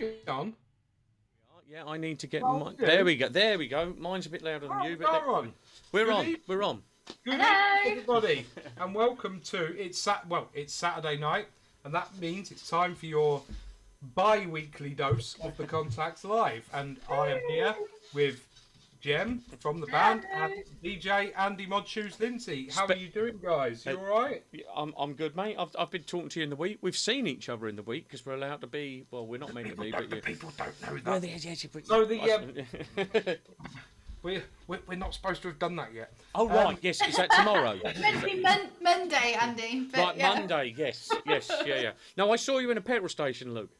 we on? Yeah, I need to get. Oh, There we go. There we go. Mine's a bit louder than you, but on. we're on. We're on. Good evening, everybody, and welcome to it's Saturday night, and that means it's time for your bi-weekly dose of the Contacts Live, and I am here with Jem from the band and DJ Andy Modshoes Lindsay. How are you doing, guys? You all right? I'm good, mate. I've been talking to you in the week. We've seen each other in the week because we're allowed to be. Well, we're not meant to be, but people don't know that. Well, so we're not supposed to have done that yet. Oh right, yes. Is that tomorrow? It's meant to be Monday, Andy. But right, yeah. Monday. Yes, yeah. No, I saw you in a petrol station, Luke.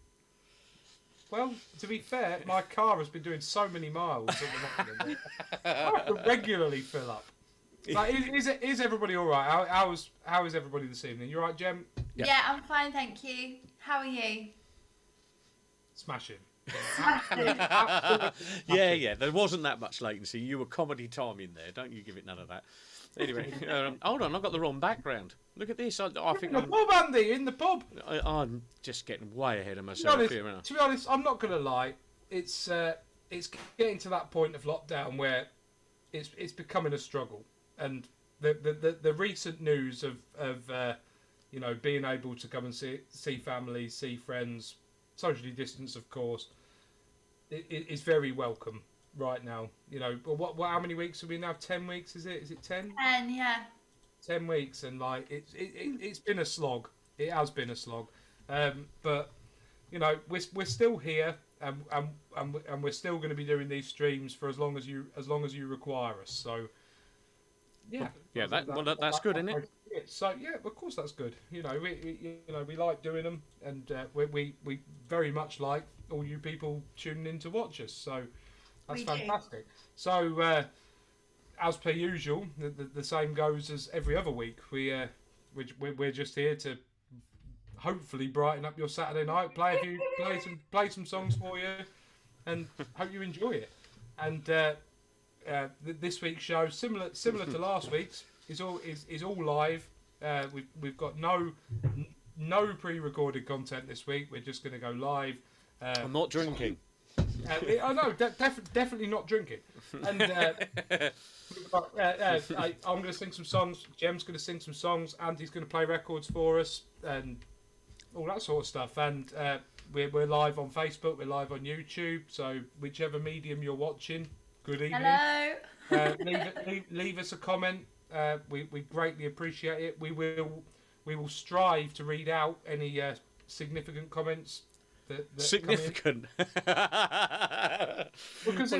Well, to be fair, my car has been doing so many miles that I have to regularly fill up. Like, is everybody all right? How is everybody this evening? You all right, Jem? Yeah, I'm fine, thank you. How are you? Smashing. Yeah. There wasn't that much latency. You were comedy timing there. Don't you give it none of that. Anyway, hold on. I've got the wrong background. Look at this. I think in the pub, Andy. In the pub. I'm just getting way ahead of myself here. To be honest, I'm not going to lie. It's getting to that point of lockdown where it's becoming a struggle, and the recent news of being able to come and see family, see friends, socially distanced, of course, is very welcome right now. What how many weeks have we now? 10 weeks, is it? Is it 10? 10, yeah. 10 weeks, and like it's been a slog. It has been a slog, but we're still here, and we're still going to be doing these streams for as long as you require us. So that's good, isn't it? So yeah, of course that's good. We like doing them, and we very much like all you people tuning in to watch us. So that's fantastic. So as per usual, the same goes as every other week. We're just here to hopefully brighten up your Saturday night, play some songs for you, and hope you enjoy it. And this week's show, similar to last week's, is all live. We've got no pre-recorded content this week. We're just going to go live. I'm not drinking. No, definitely not drinking. And I'm going to sing some songs. Jem's going to sing some songs. Andy's going to play records for us and all that sort of stuff. And we're live on Facebook. We're live on YouTube. So whichever medium you're watching, good evening. Hello. Leave us a comment. We greatly appreciate it. We will strive to read out any significant comments. Significant. because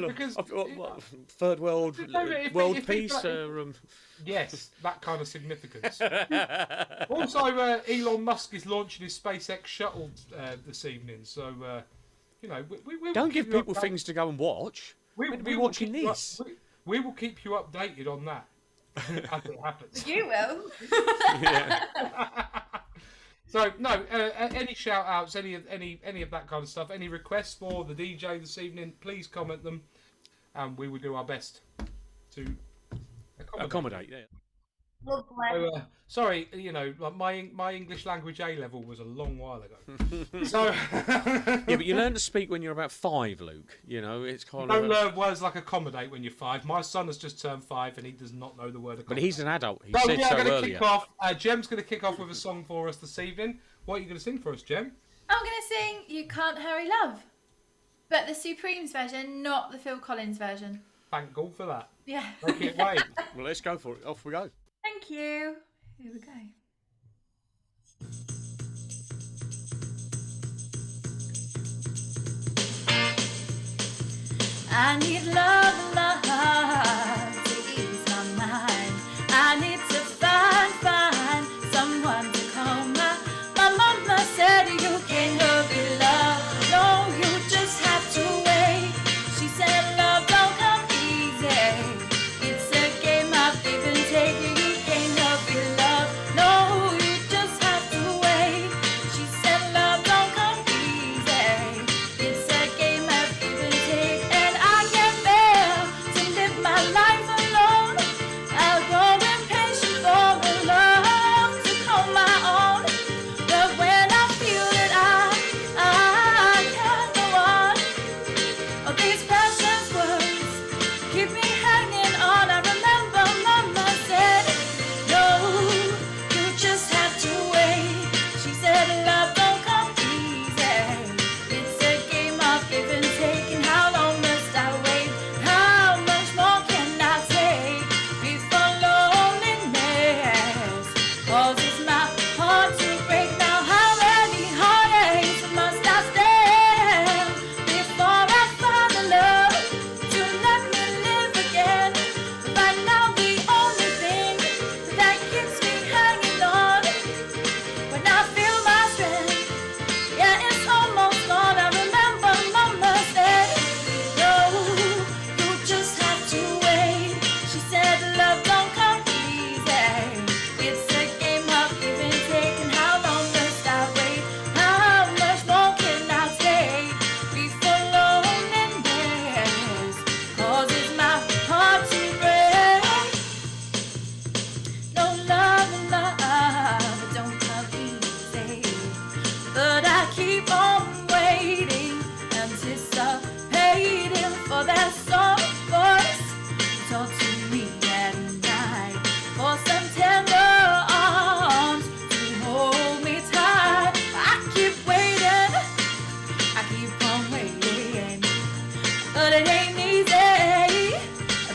third world peace. Yes, that kind of significance. Also, Elon Musk is launching his SpaceX shuttle this evening, so we don't give people things to go and watch. We'll be watching this. We will keep you updated on that as it happens. You will. Yeah. So no, any shout outs, any of that kind of stuff, any requests for the DJ this evening, please comment them, and we will do our best to accommodate. Yeah. So, sorry, my English language A level was a long while ago. So yeah, but you learn to speak when you're about 5, Luke. It's kind of. Don't learn words like accommodate when you're 5. My son has just turned 5 and he does not know the word accommodate. But he's an adult. He said so earlier. Kick off. Jem's going to kick off with a song for us this evening. What are you going to sing for us, Jem? I'm going to sing "You Can't Hurry Love," but the Supremes version, not the Phil Collins version. Thank God for that. Yeah. Take it away. Well, let's go for it. Off we go. Thank you. Here we go. I need love to ease my mind. I need to find someone to calm my mama said you can't hurry love. No, you just have to wait. She said love don't come easy. It's a game of give and take. You can't hurry love. No, you just have to wait. She said love don't come easy. It's a game of give and take, and I can't bear it ain't easy.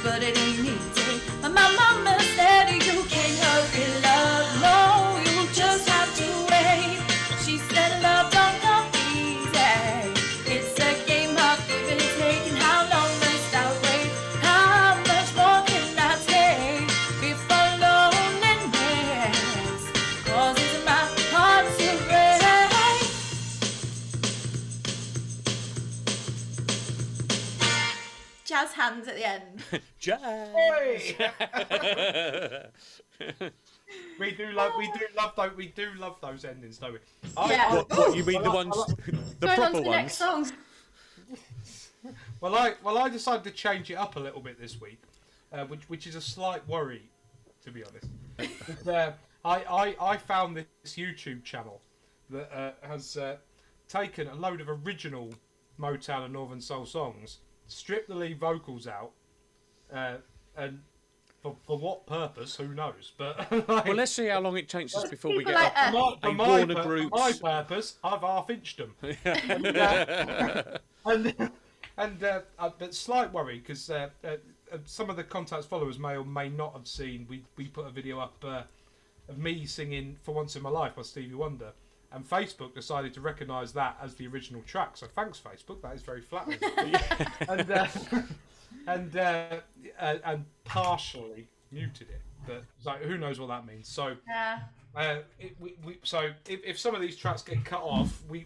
But it ain't easy. My mama said you can't hurry love. No, you just have to wait. She said love don't come easy. It's a game of give and take. And how long must I wait? How much more can I take before loneliness causes my heart to break? Jazz hands at the end. Jazz. We do love those endings, don't we? Yeah. What you mean the ones, the Going on proper to the next ones? song. Well, I decided to change it up a little bit this week, which is a slight worry, to be honest. I found this YouTube channel that has taken a load of original Motown and Northern Soul songs, stripped the lead vocals out, and for what purpose, who knows? But like, Well, let's see how long it takes us before we People get like up. for Warner for Groups. my purpose, I've half-inched them. But slight worry because some of the contacts followers may or may not have seen. We put a video up of me singing "For Once in My Life" by Stevie Wonder, and Facebook decided to recognise that as the original track. So thanks, Facebook. That is very flattering. and partially muted it, but like, who knows what that means? So. Yeah. So if some of these tracks get cut off, we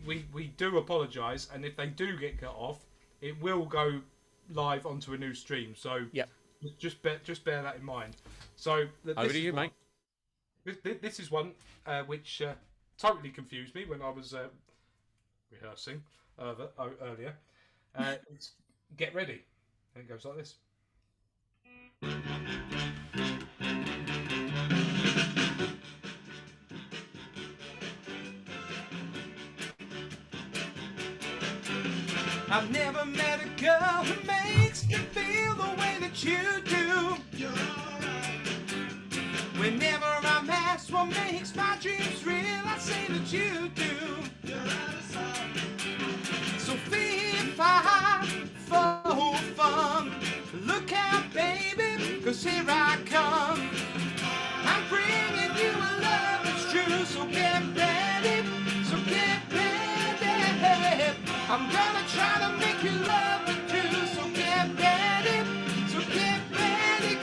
do apologise, and if they do get cut off, it will go live onto a new stream. So Yep. just bear that in mind. So Over to you, mate. This is one which totally confused me when I was rehearsing earlier. It's Get Ready, and it goes like this. I've never met a girl who makes me feel the way that you do. You're alright. Whenever I'm asked what makes my dreams real, I say that you do. You're out of sight. So feel fine, for fun. Look out, baby, 'cause here I come. I'm bringing you a love that's true, so get ready, so get ready. I'm gonna try to make you love me too, so get ready,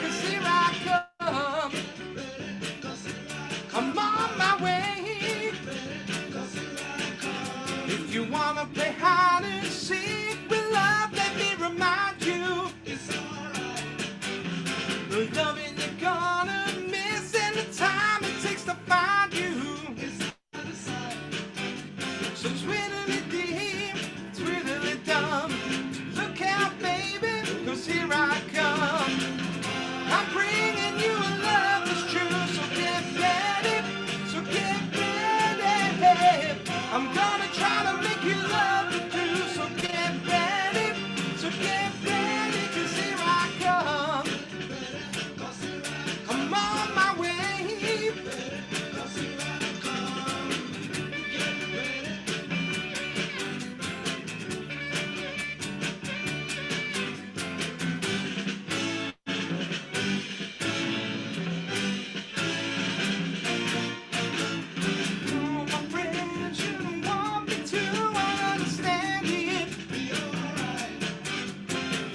'cause here I come. I'm on my way. If you wanna play hide and seek with love, let me remind you, it's alright. The loving you're gonna miss and the time it takes to find you. So twiddly-dee, twiddly-dum. Look out, baby, 'cause here I come. I'm bringing you a love that's true, so get ready, so get ready. I'm gonna try to make you love me too, so get ready, 'cause here I come. I'm on my way.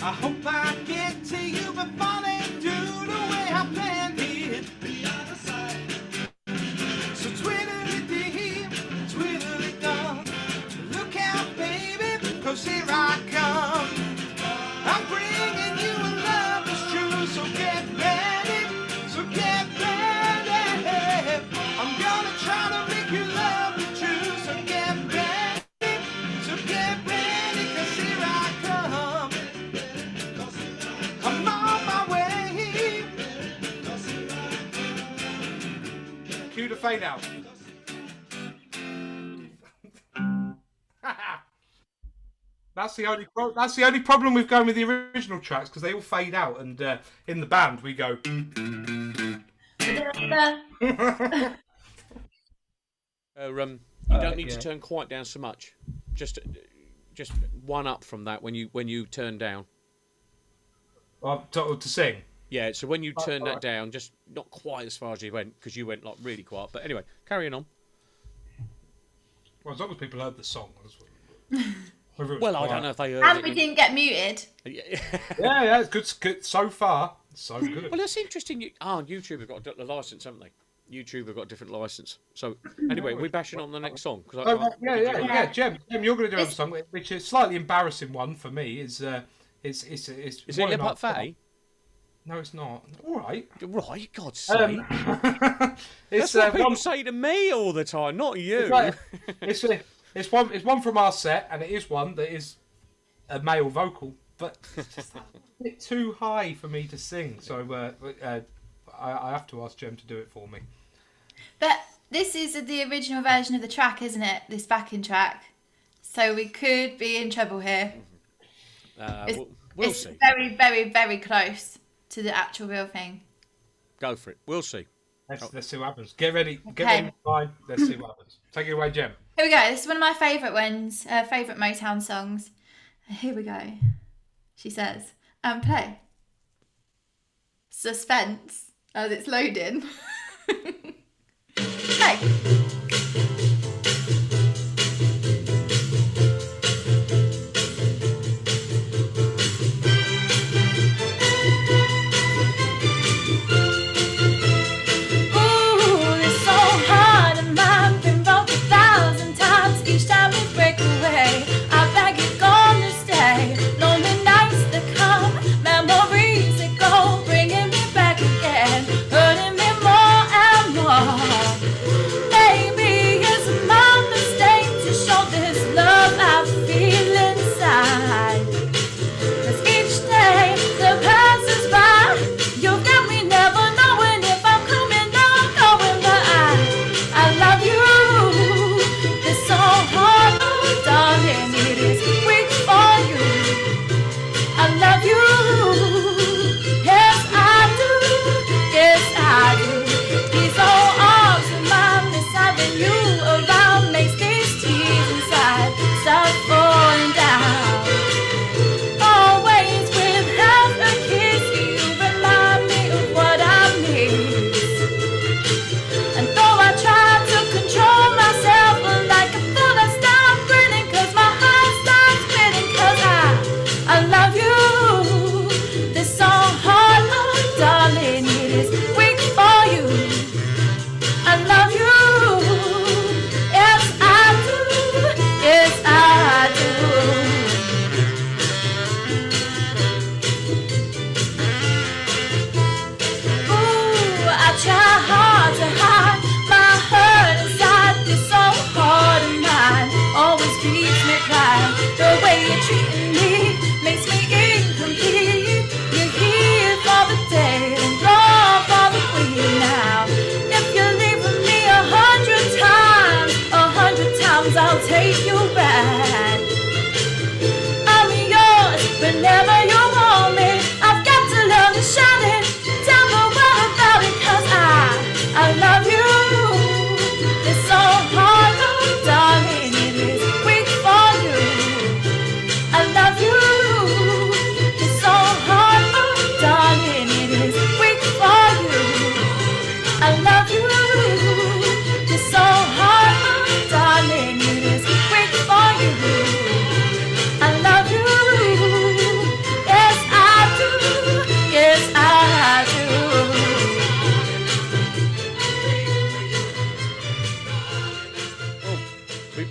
I hope I get to you before they do the way I planned it. Be out of sight. So twiddly-dee, twiddly-dum. Look out, baby, 'cause here I come. I'm bringing you a love that's true, so get ready, so get ready. I'm gonna try to make you love me true, so get ready, 'cause here I come. I'm on my way. Cue the fade out. That's the only problem with going with the original tracks, because they all fade out, and in the band we go. You don't need to yeah. turn quite down so much. Just one up from that when you turn down. To sing. Yeah, so when you turn that alright. down, just not quite as far as you went, because you went like really quiet. But anyway, carrying on. Well, as long as people heard the song. Whether it was Well, I quiet. don't know if they heard And it. we didn't get muted. Yeah, it's good so far. So good. Well, that's interesting. YouTube have got a license, haven't they? YouTube have got a different license. So anyway, we're bashing on the next song. Yeah. Jem, you're going to do another song, which is a slightly embarrassing one for me. It's Is it Lip Up Fatty? No, it's not. All right. Right, God's sake. It's That's what people one. say to me all the time, not you. It's one from our set, and it is one that is a male vocal, but it's just a bit too high for me to sing. So I have to ask Jem to do it for me. But this is the original version of the track, isn't it? This backing track. So we could be in trouble here. We'll it's see. very, very, very close to the actual real thing. Go for it. We'll see. Let's see what happens. Get ready. Get Okay. ready. Fine. Let's see what happens. Take it away, Jem. Here we go. This is one of my favourite ones, favourite Motown songs. Here we go. She says, and play. Suspense as it's loading. Play.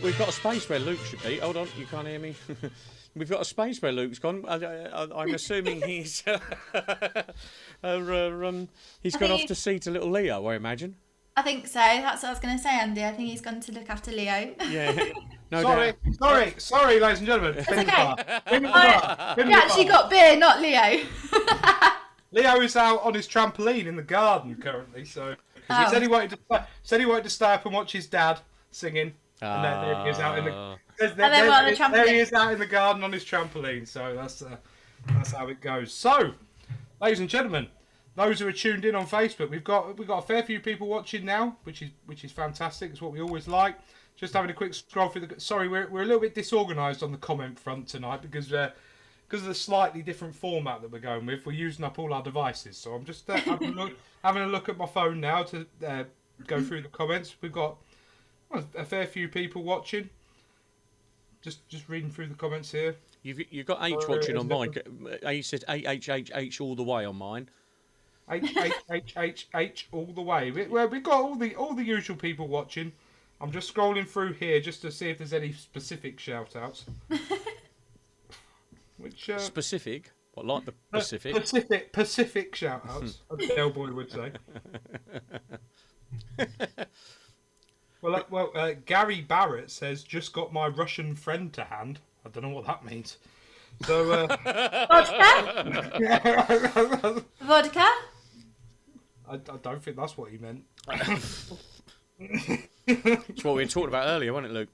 We've got a space where Luke should be. Hold on, you can't hear me. We've got a space where Luke's gone. I'm assuming he's he's gone off to see to little Leo, I imagine. I think so. That's what I was going to say, Andy. I think he's gone to look after Leo. Yeah. No Sorry, ladies and gentlemen. It's okay. We actually got beer, not Leo. Leo is out on his trampoline in the garden currently, so he said he wanted to stay up and watch his dad singing. And there he is out in the. There he is out in the garden on his trampoline. So that's how it goes. So, ladies and gentlemen, those who are tuned in on Facebook, we've got a fair few people watching now, which is fantastic. It's what we always like. Just having a quick scroll through the. Sorry, we're a little bit disorganised on the comment front tonight because of the slightly different format that we're going with, we're using up all our devices. So I'm just having a look at my phone now to go through the comments. We've got a fair few people watching. Just reading through the comments here. You've got H watching on mine. He said H all the way on mine. H all the way. We've got all the usual people watching. I'm just scrolling through here just to see if there's any specific shout-outs. Which specific? What, like the Pacific? Pacific shout-outs, as Del Boy would say. Well, Gary Barrett says, just got my Russian friend to hand. I don't know what that means. So, Vodka? Vodka? I don't think that's what he meant. It's what we were talking about earlier, wasn't it, Luke?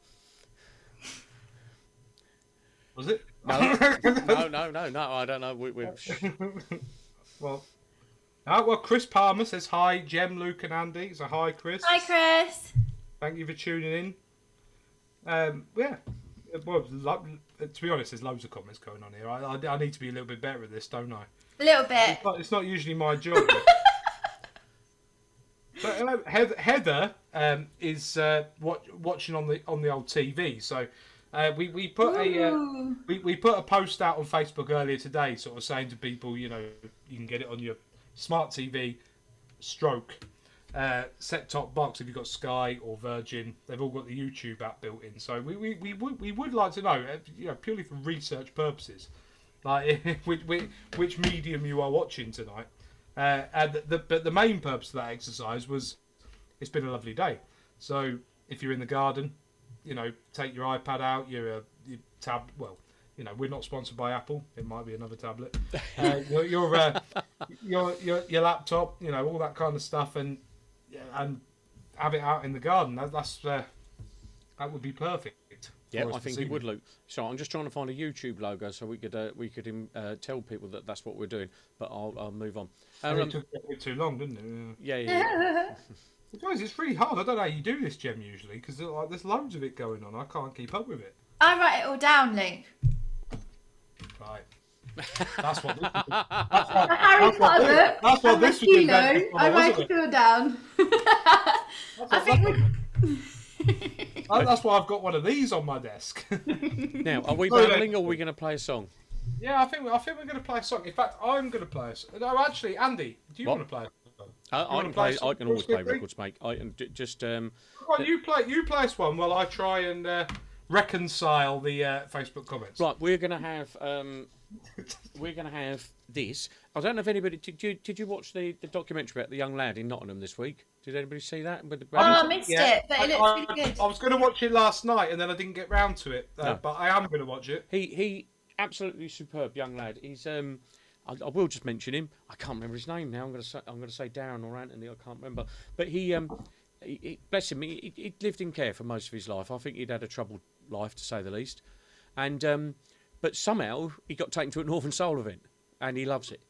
Was it? No, I don't know. Well, Chris Palmer says hi, Jem, Luke and Andy. So hi, Chris. Hi, Chris. Thank you for tuning in. Yeah. Well, to be honest, there's loads of comments going on here. I need to be a little bit better at this, don't I? A little bit. It's not usually my job. So Heather is watching on the old TV. So we put we put a post out on Facebook earlier today, sort of saying to people, you can get it on your smart TV, set top box if you've got Sky or Virgin. They've all got the YouTube app built in. So we would like to know, purely for research purposes, like which medium you are watching tonight. But the main purpose of that exercise was, it's been a lovely day. So if you're in the garden, take your iPad out, your tab. Well, we're not sponsored by Apple. It might be another tablet. Your laptop, all that kind of stuff, and have it out in the garden. That would be perfect. Yeah, I think it would, Luke. So I'm just trying to find a YouTube logo so we could tell people that that's what we're doing. But I'll move on. It took a bit too long, didn't it? Yeah. Guys, it's really hard. I don't know how you do this, Jem, usually, because there's loads of it going on. I can't keep up with it. I write it all down, Luke. Right. That's what this is. Harry Potter. That's what this was invented for, I write wasn't it all down. That's why I've got one of these on my desk. Now, are we battling or are we going to play a song? Yeah, I think we're going to play a song. In fact, I'm going to play a song. No, actually, Andy, do you want to play a song? I can always play records, mate. I can just. Come on, you play us one while I try and reconcile the Facebook comments. Right, we're going to have this. I don't know if anybody did you watch the documentary about the young lad in Nottingham this week? Did anybody see that? I missed it, but it looks really good. I was going to watch it last night and then I didn't get round to it, no. But I am going to watch it. He absolutely superb young lad. He's I will just mention him. I can't remember his name now. I'm going to say Darren or Anthony. I can't remember. But he bless him. He lived in care for most of his life. I think he'd had a troubled life, to say the least. And but somehow he got taken to a Northern Soul event, and he loves it.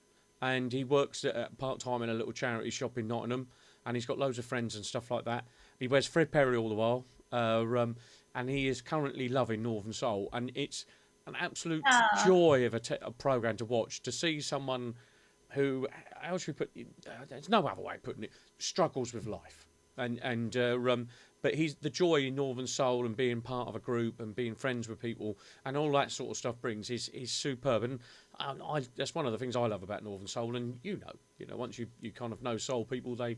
And he works part time in a little charity shop in Nottingham, and he's got loads of friends and stuff like that. He wears Fred Perry all the while, and he is currently loving Northern Soul, and it's an absolute joy of a program to watch, to see someone who, how should we put it, there's no other way of putting it, struggles with life, but he's the joy in Northern Soul and being part of a group and being friends with people and all that sort of stuff brings is superb. And that's one of the things I love about Northern Soul. And once you kind of know soul people, they're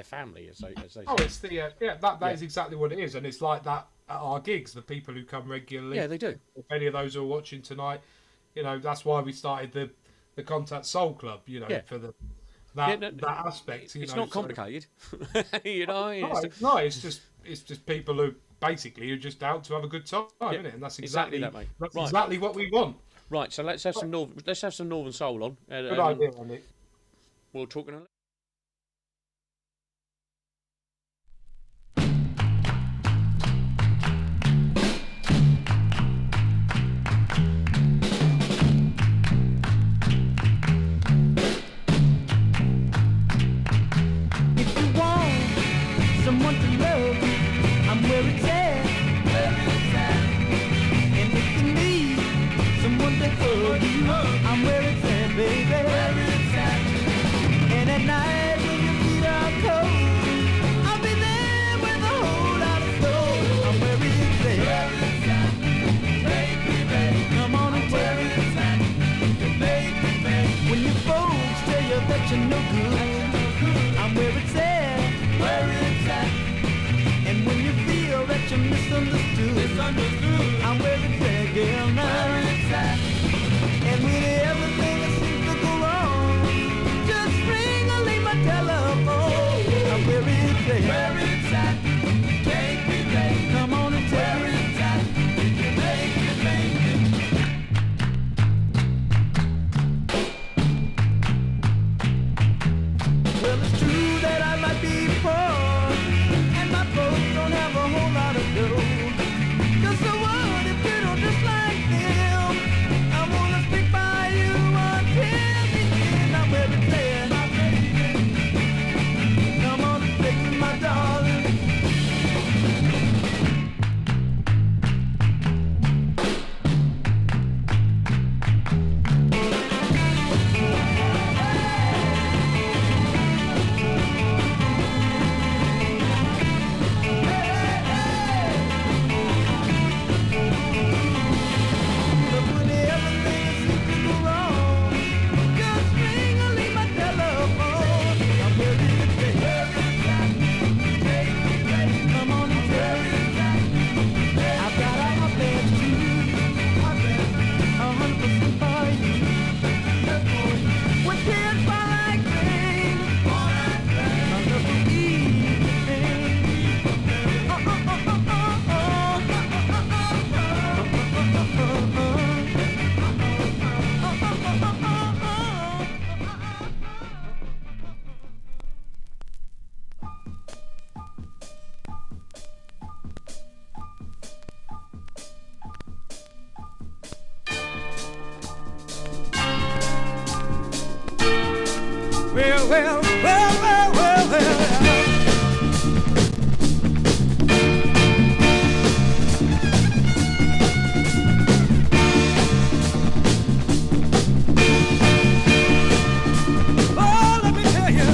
family, as they say. Oh, it's that is exactly what it is, and it's like that at our gigs. The people who come regularly, yeah, they do. If any of those are watching tonight, that's why we started the Contact Soul Club. For that aspect. It's not complicated. It's just people who basically are just out to have a good time, isn't it? And that's exactly that, mate. That's right. Exactly what we want. Right, so let's have some Northern Soul on. Good idea, Andy. We'll talk in a someone to love, I'm where it's at. And if you need someone to hug you, well, well, well, well, well. Oh, let me tell you,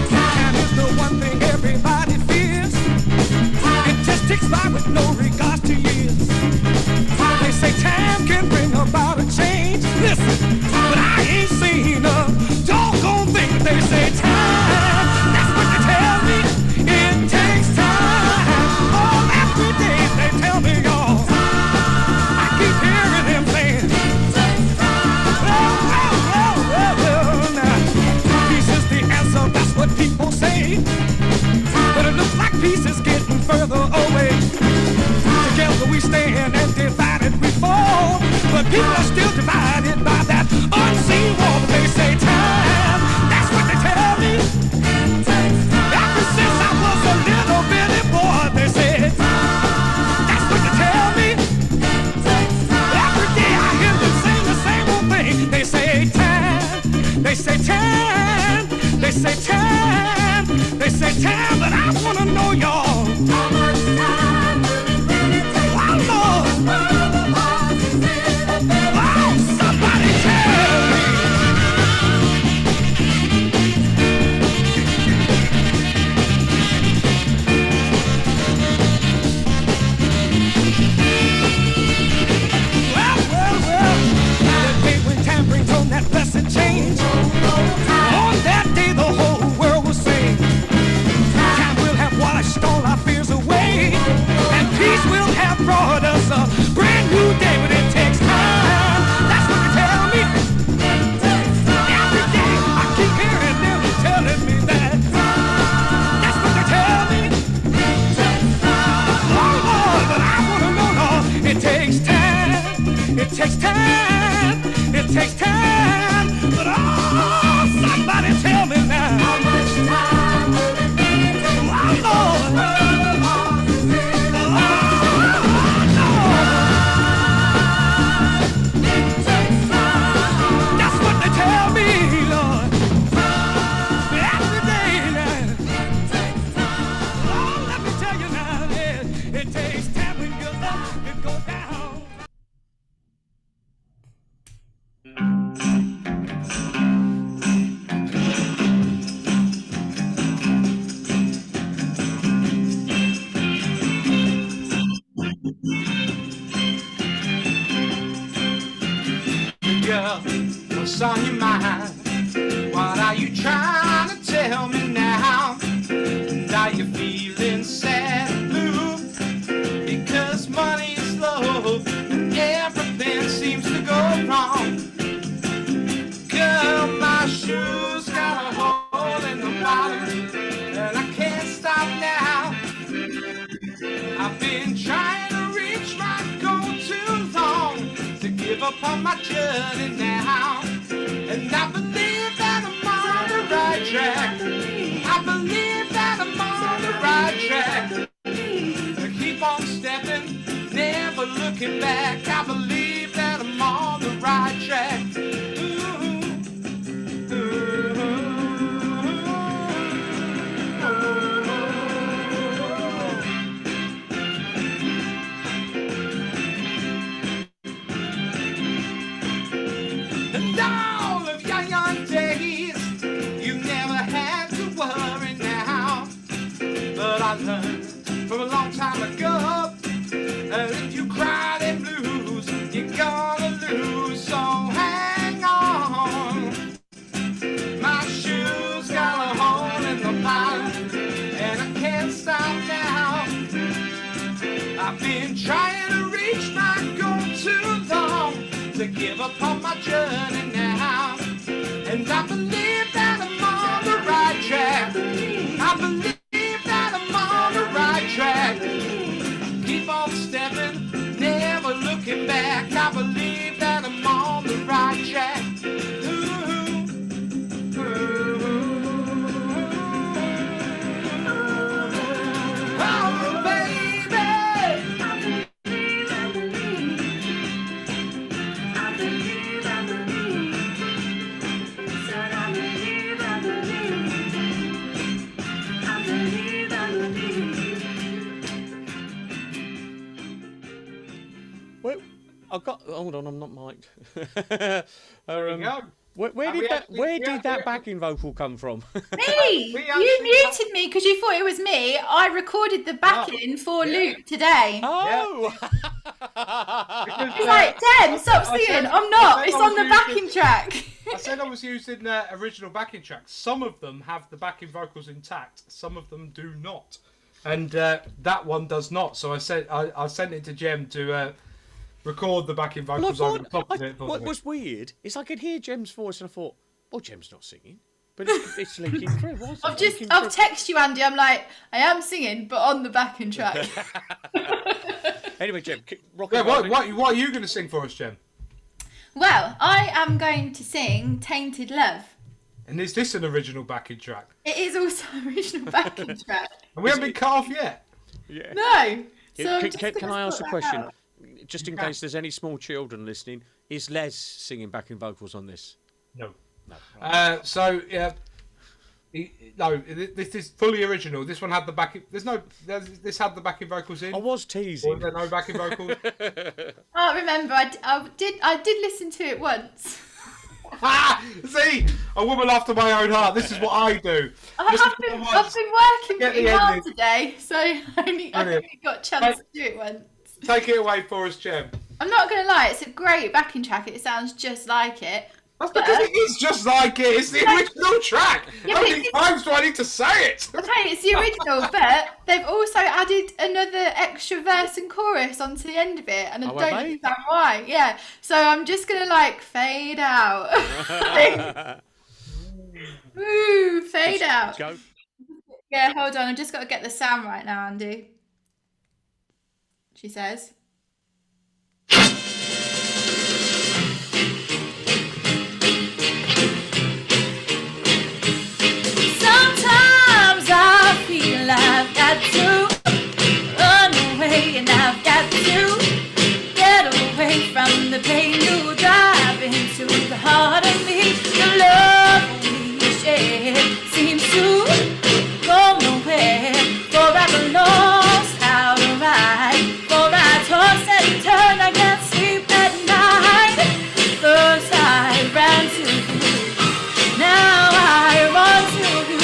time is the one thing everybody fears. It just ticks by with no regards to years. They say time can bring about a change. Listen, but I ain't seen a doggone thing. They say time, that's what they tell me. It takes time. All every day they tell me, y'all. I keep hearing them saying, well, well, well, well, well. Now, peace is the answer, that's what people say. But it looks like peace is getting further away. Together we stand and divided we fall. But people are still divided by that unseen wall. But they say time, that's what they tell me. Ever since I was a little bitty boy, they said, that's what they tell me. Every day I hear them sing the same old thing. They say time, they say time, they say time, they say time. But I want to know, y'all, how much time will it really take? Oh, Lord. Somebody tell me. Well, well, well. That day when time brings on that blessed change. On that day the whole world will sing. Time will have washed all our fears away. And peace will have brought us a brand new day. But it takes time. That's what they tell me. Every day I keep hearing them telling me that. That's what they tell me. Oh Lord, but I want to know, Lord, it takes time. It takes time. It takes time. But oh, somebody tell me now. How much time will it really take? Oh Lord. Girl, what's on your mind? What are you trying to tell me now? And are you feeling sad and blue? Because money is low and everything seems to go wrong. Girl, my shoes got a hole in the bottom and I can't stop now. I've been trying to reach my goal too long to give up on my journey now. And I believe that I'm on the right track. I believe that I'm on the right track. I keep on stepping, never looking back. I believe that I'm on the right track. And all of your young days, you never had to worry now. But I learned from a long time ago, if you cry and blues, you're gonna lose. So hang on. My shoes got a hole in the bottom, and I can't stop now. I've been trying to reach my goal too long to give up on my journey now. And I believe that I'm on the right track. I believe that I'm on the right track. Keep on stepping, never looking back. I believe that I'm on the right track. Oh, baby. I believe. hold on, I'm not mic'd. There we go. Where did that backing vocal come from? Me! You muted me because you thought it was me. I recorded the backing for Luke today. Oh! He's like, Dem, stop singing. I'm not. It's on the backing track. I said I was using original backing tracks. Some of them have the backing vocals intact. Some of them do not. And that one does not. So I said I sent it to Jem to record the backing vocals over the top of it. What was weird is I could hear Jem's voice and I thought, well, Jem's not singing. But it's leaking through. I've texted you, Andy. I'm like, I am singing, but on the backing track. Anyway, Jem, rock Yeah, and roll. what are you going to sing for us, Jem? Well, I am going to sing Tainted Love. And is this an original backing track? It is also an original backing track. And we haven't been cut off yet. Yeah. No. So Can I ask a question? Out. Just in case there's any small children listening, is Les singing backing vocals on this? No. No. Right. This is fully original. This one had the backing. This had the backing vocals in. I was teasing. Or there no backing vocals? I remember. I did listen to it once. See, a woman after my own heart. This is what I do. I've been working pretty hard today, so I only got a chance to do it once. Take it away for us, Jem. I'm not going to lie, it's a great backing track. It sounds just like it. That's because it is just like it. It's the original track. How many times do I need to say it? Okay, it's the original, but they've also added another extra verse and chorus onto the end of it, and I don't understand why. Yeah, so I'm just going to fade out. Ooh, fade out. Go. Yeah, hold on. I've just got to get the sound right now, Andy. She says. Sometimes I feel I've got to run away, and I've got to get away from the pain you drive into the heart of me. The love we share seems to go nowhere, forever lost out of sight. For I toss and turn, I can't sleep at night. First I ran to you, now I run to you.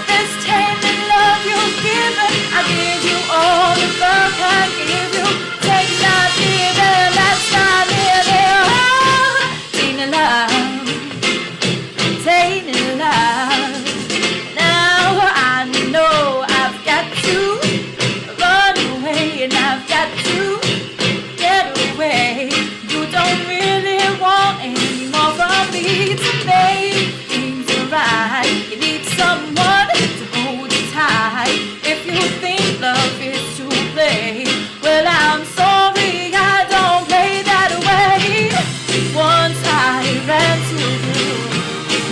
This tainted love you've given, I give you all the love I give you. Take not giving, that's not living. Oh, tainted love, tainted love. Now I know I've got to run away, and I've got to get away. You don't really want any more from me to make things right. You need someone to hold you tight. If you think love is to play, well, I'm sorry, I don't play that way. Once I ran to you,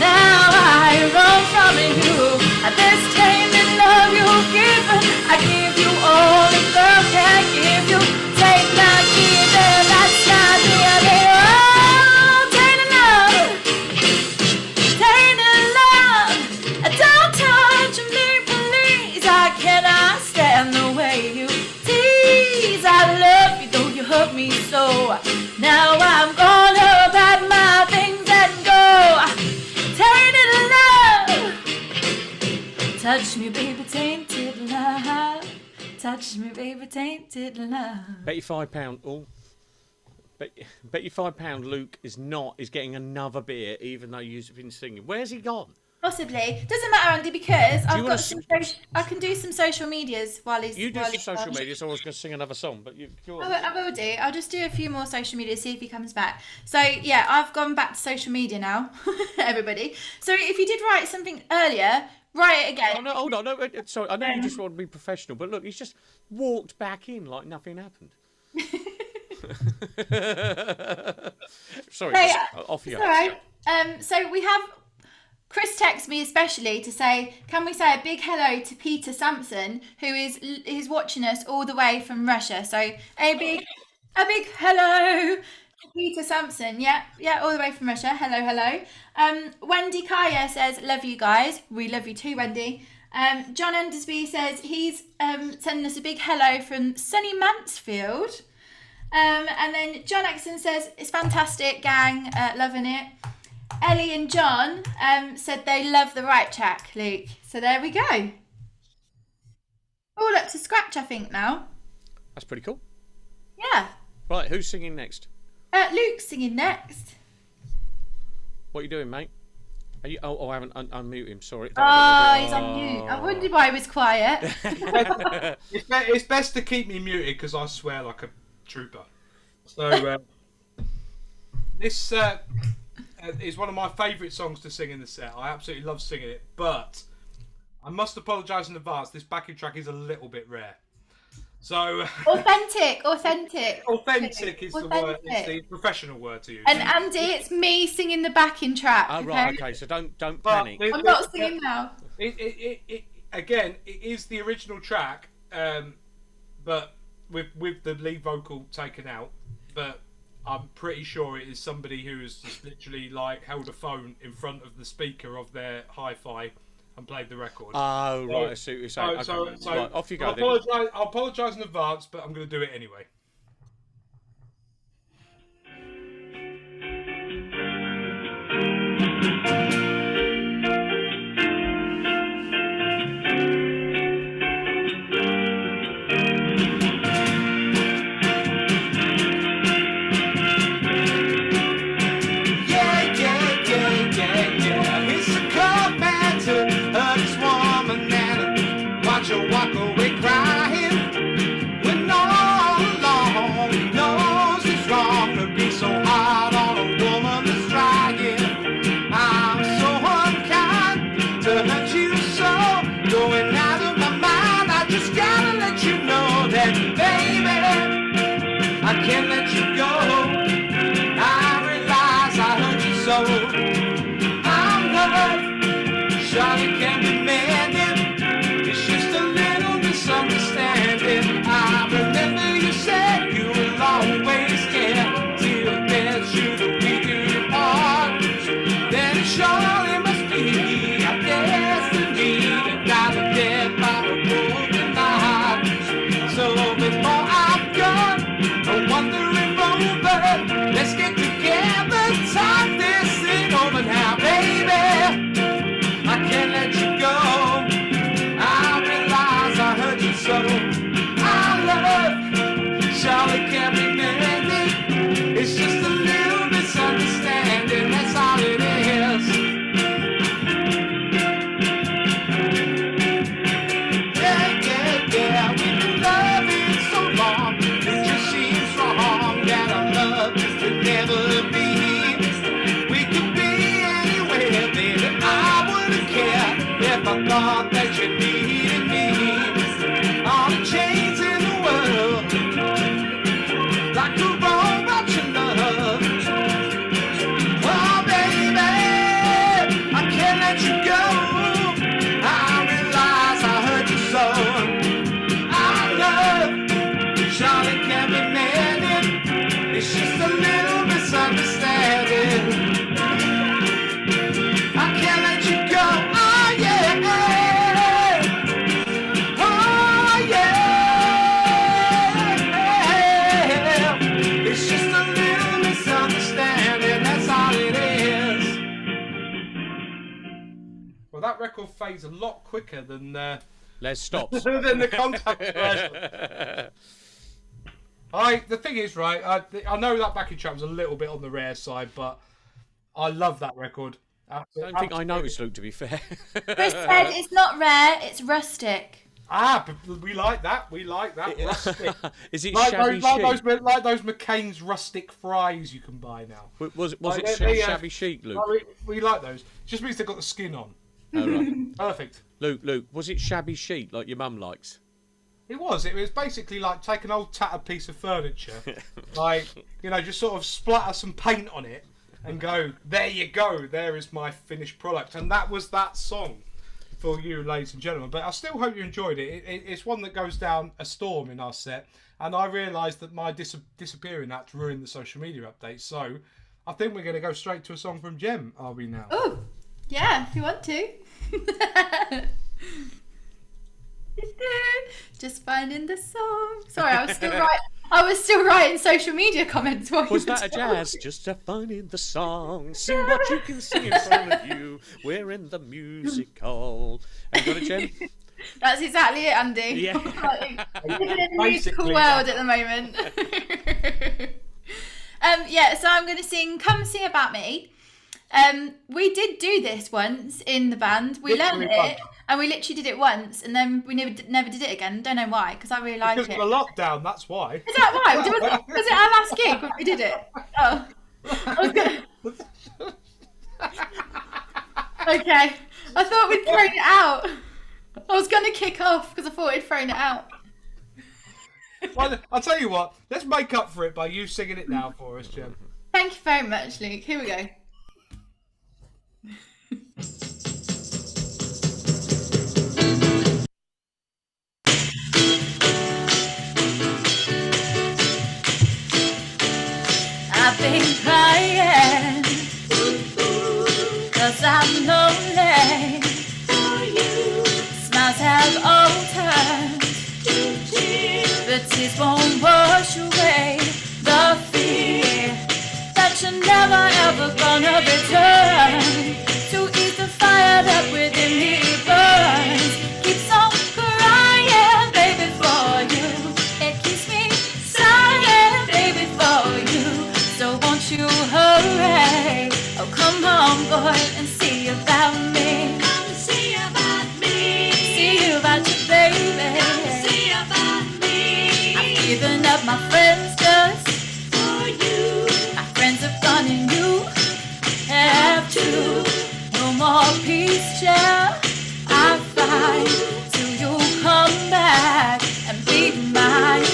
now I run from you. This tainted love you've given, I give you all the love can give you. Take not giving, that's not living. Oh, tainted love, tainted love. Don't touch me, please. I cannot stand the way you tease. I love you, though you hurt me so. Now I'm gonna pack my things and go. Tainted love. Touch me, baby, tainted love. Touch me, baby, tainted love. Bet you £5. Oh, bet you £5. Luke is getting another beer, even though you've been singing. Where's he gone? Possibly. Doesn't matter, Andy, because I can do some social medias while he's. You do some social media, so I was going to sing another song, but go on. I will do. I'll just do a few more social media, see if he comes back. So yeah, I've gone back to social media now, everybody. So if you did write something earlier, write it again. Oh, no, hold on. No, sorry, I know you just want to be professional, but look, he's just walked back in like nothing happened. Sorry, Hey, off you go. All right. So we have Chris texts me especially to say, can we say a big hello to Peter Sampson, who is watching us all the way from Russia. So a big hello to Peter Sampson. Yeah, all the way from Russia. Hello. Wendy Kaya says, love you guys. We love you too, Wendy. John Endersby says he's sending us a big hello from sunny Mansfield. And then John Exon says, it's fantastic, gang, loving it. Ellie and John said they love the right track, Luke. So there we go. All up to scratch, I think, now. That's pretty cool. Yeah. Right, who's singing next? Luke's singing next. What are you doing, mate? Are you? Oh, I haven't unmuted him. Sorry. He's on mute. I wondered why he was quiet. It's best to keep me muted because I swear like a trooper. So this is one of my favourite songs to sing in the set. I absolutely love singing it, but I must apologise in advance. This backing track is a little bit rare. So Authentic is the word. It's the professional word to use. And Andy, it's me singing the backing track. Oh, right, okay. So don't panic. I'm not singing now. It is the original track, but with the lead vocal taken out. But I'm pretty sure it is somebody who has just literally like held a phone in front of the speaker of their hi-fi and played the record. Oh, right, I see what you're saying. So right, off you go. I'll apologise in advance, but I'm going to do it anyway. Walk away crying when all along he knows it's wrong to be so hard on a woman that's trying. I'm so unkind to hurt you so, going out of my mind. I just gotta let you know that, baby, I can't let you go. I realize I hurt you so. I'm hurt, Charlie can't be mended. Misunderstanding. I remember you said you will always care till death should be your heart. Then it surely must be our destiny to die dead by a broken heart. So before I'm gone, a wandering over, let's get together, talk this thing over now, baby. I can't let you go. So our love, Charlie can't be mended. It's just a little misunderstanding, that's all it is. Yeah, we've been loving so long, it just seems wrong that our love could never be. We could be anywhere, baby, I wouldn't care if I thought that you needed me. All the chains in the world, like a robot you love. Oh baby, I can't let you go. I realize I hurt you so. Our love, Charlie can't be mended. It's just a little misunderstanding. I can't let you go. Oh yeah. Well, that record fades a lot quicker than Les stops. than the Contact version. The thing is, right, I know that backing track was a little bit on the rare side, but I love that record. I don't think I noticed, Luke, to be fair. Chris said it's not rare, it's rustic. But we like that. We like that. Rustic. Is it like shabby those, chic? like those McCain's rustic fries you can buy now. Was Like, it shabby chic, Luke? We like those. Just means they've got the skin on. Oh, right. Perfect. Luke, was it shabby chic like your mum likes? It was basically like take an old tattered piece of furniture, like, just sort of splatter some paint on it and go, there you go, there is my finished product. And that was that song for you, ladies and gentlemen. But I still hope you enjoyed it. It's one that goes down a storm in our set, and I realised that my disappearing that ruined the social media update. So I think we're going to go straight to a song from Jem, are we now? Oh, yeah, if you want to. Just finding the song. Sorry, I was still I was still writing social media comments while Was you were that a talking. jazz? Just a fun in the song. Sing what you can see in front of you. We're in the musical. Have you got it, Jen? That's exactly it, Andy. Yeah. Like, living in a musical Basically, world at the moment. Yeah, so I'm going to sing Come See About Me. We did do this once in the band. We learned Literally it, and we literally did it once, and then we never did it again. Don't know why, because I really like Because it. of the lockdown, that's why. Is that why? Was it our last gig when we did it? Oh. I was gonna... Okay. I thought we'd thrown it out. I was going to kick off because I thought we'd thrown it out. Well, I'll tell you what, let's make up for it by you singing it now for us, Jen. Thank you very much, Luke. Here we go. I've been crying 'cause I'm lonely. Smiles have all turned, but tears won't wash away the fear that you're never ever gonna return. To ease the fire that within me burns, keeps on crying, baby, for you. It keeps me sighing, baby, for you. So won't you hurry? Oh, come on, boy, and see about me. Come see about me. See about you, baby. Come see about me. I've given up my friends just For you. my friends have gone and you have too. No more peace, child. I find till you come back and be mine.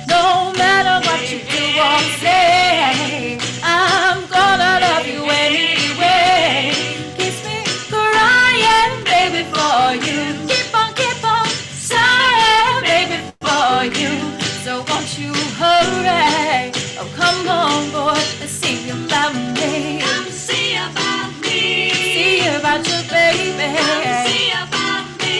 No matter what you do or say, I'm gonna love you anyway. Keeps me crying, baby, for you. Keep on sighing, baby, for you. So won't you hurry? Oh, come on, boy, and see about me. Come see about me. See about you, baby. Come see about me.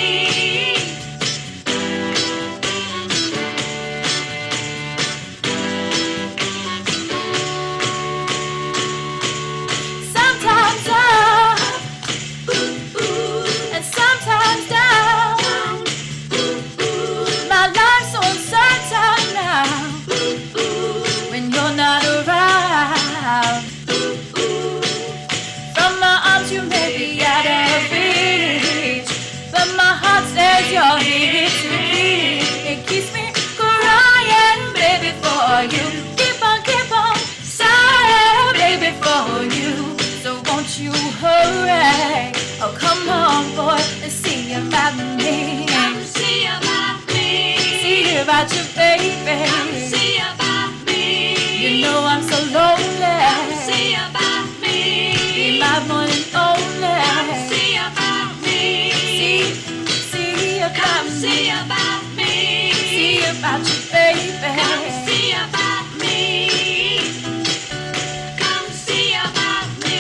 Sometimes up, and sometimes down. My life's so uncertain now when you're not around. From my arms you may be out of reach, but my heart says you're here to be. It keeps me crying, baby, for you. Keep on sighing, baby, for you. So won't you hurry? Oh, come on, boy, and see about me. Come see about me. See about you, baby. Come see about me. You know I'm so lonely. Come see about me. Be my one and only. Come see about me. See about Come me. see about me. See about you, baby. Come see about me. Come see about me.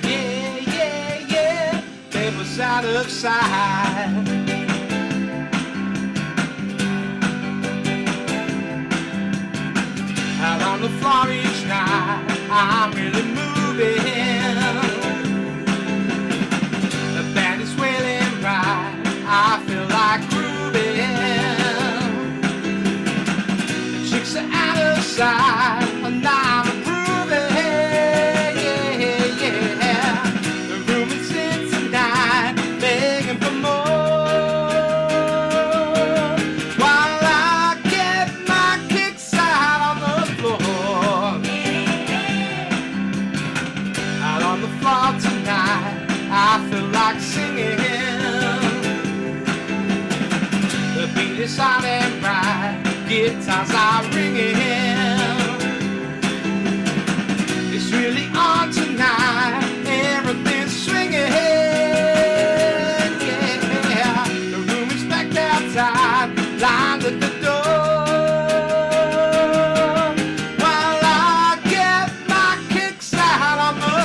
Yeah, yeah, yeah, baby, side of side. Out on the floor each night, I'm really moving. The band is wailing right, I feel like grooving. The chicks are out of sight, and I'm improving. Yeah, yeah. The room is in tonight, begging for more. While I get my kicks out on the floor. Out on the floor tonight, I feel like singing. The beat is hot and bright, guitars are ringing. It's really on tonight, everything's swinging. Yeah, the room is packed outside, lined at the door. While I get my kicks out on the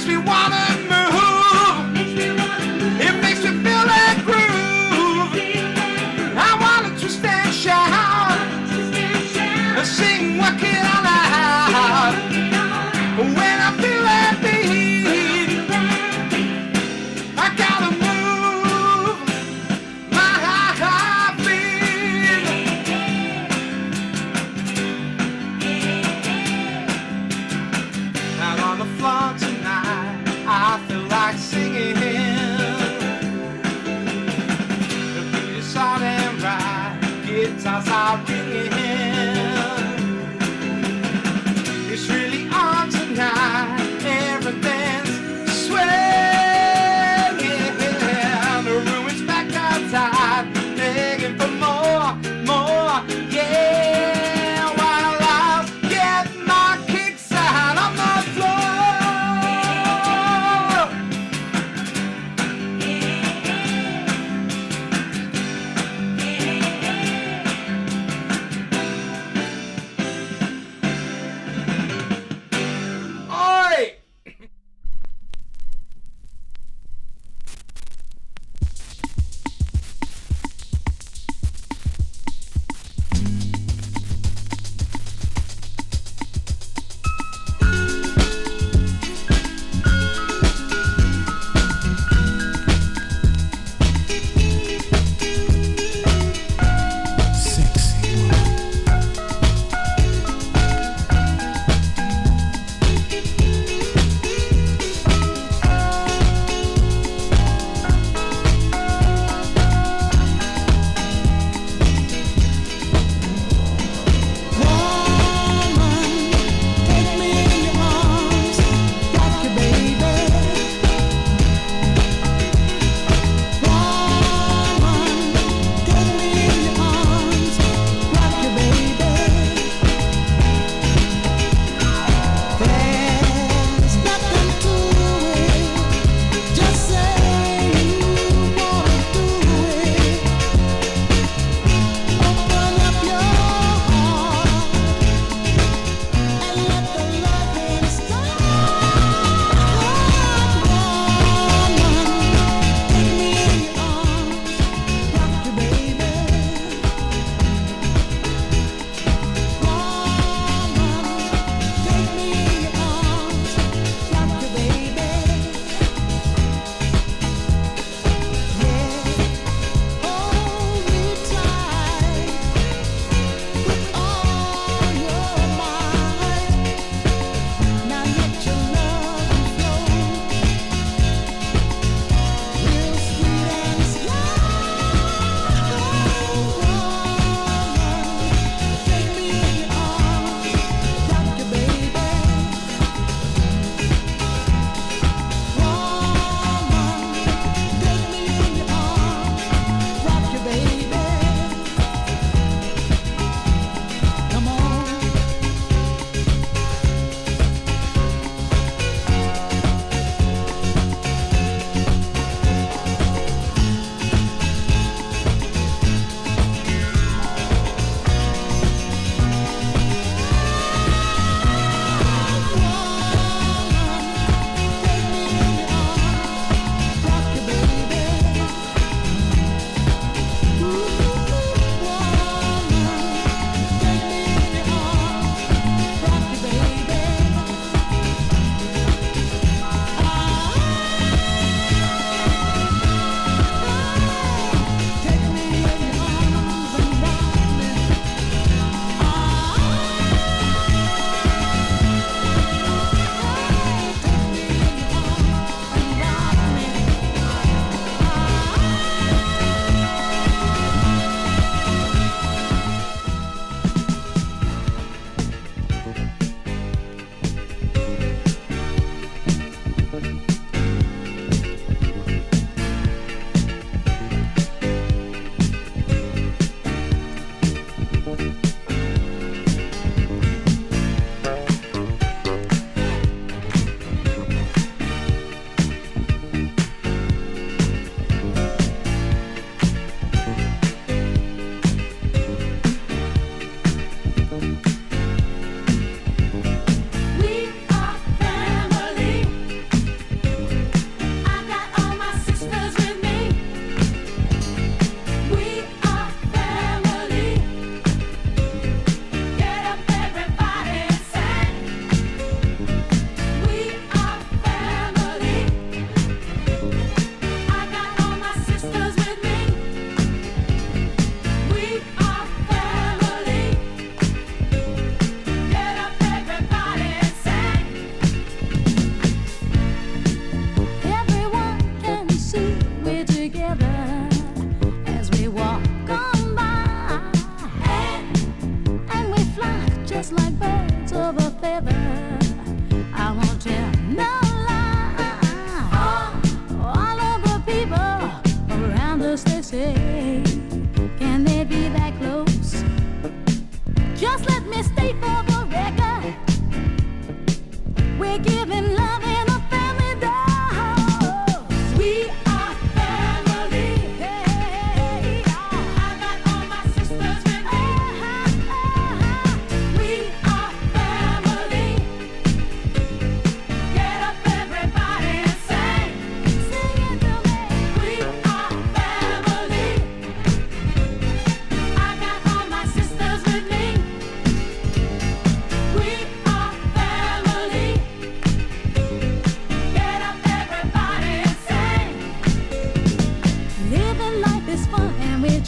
makes me wanna move. It makes me feel that groove. I wanna twist and shout, sing what can I loud. When I feel that beat, I gotta move my feet. Out on the floor tonight, I feel like singing. The beat is hard and right, guitars are ringing. It's really on tonight, everything's swinging. The room is back outside, begging for more, more, yeah. While I get my kicks out on the floor.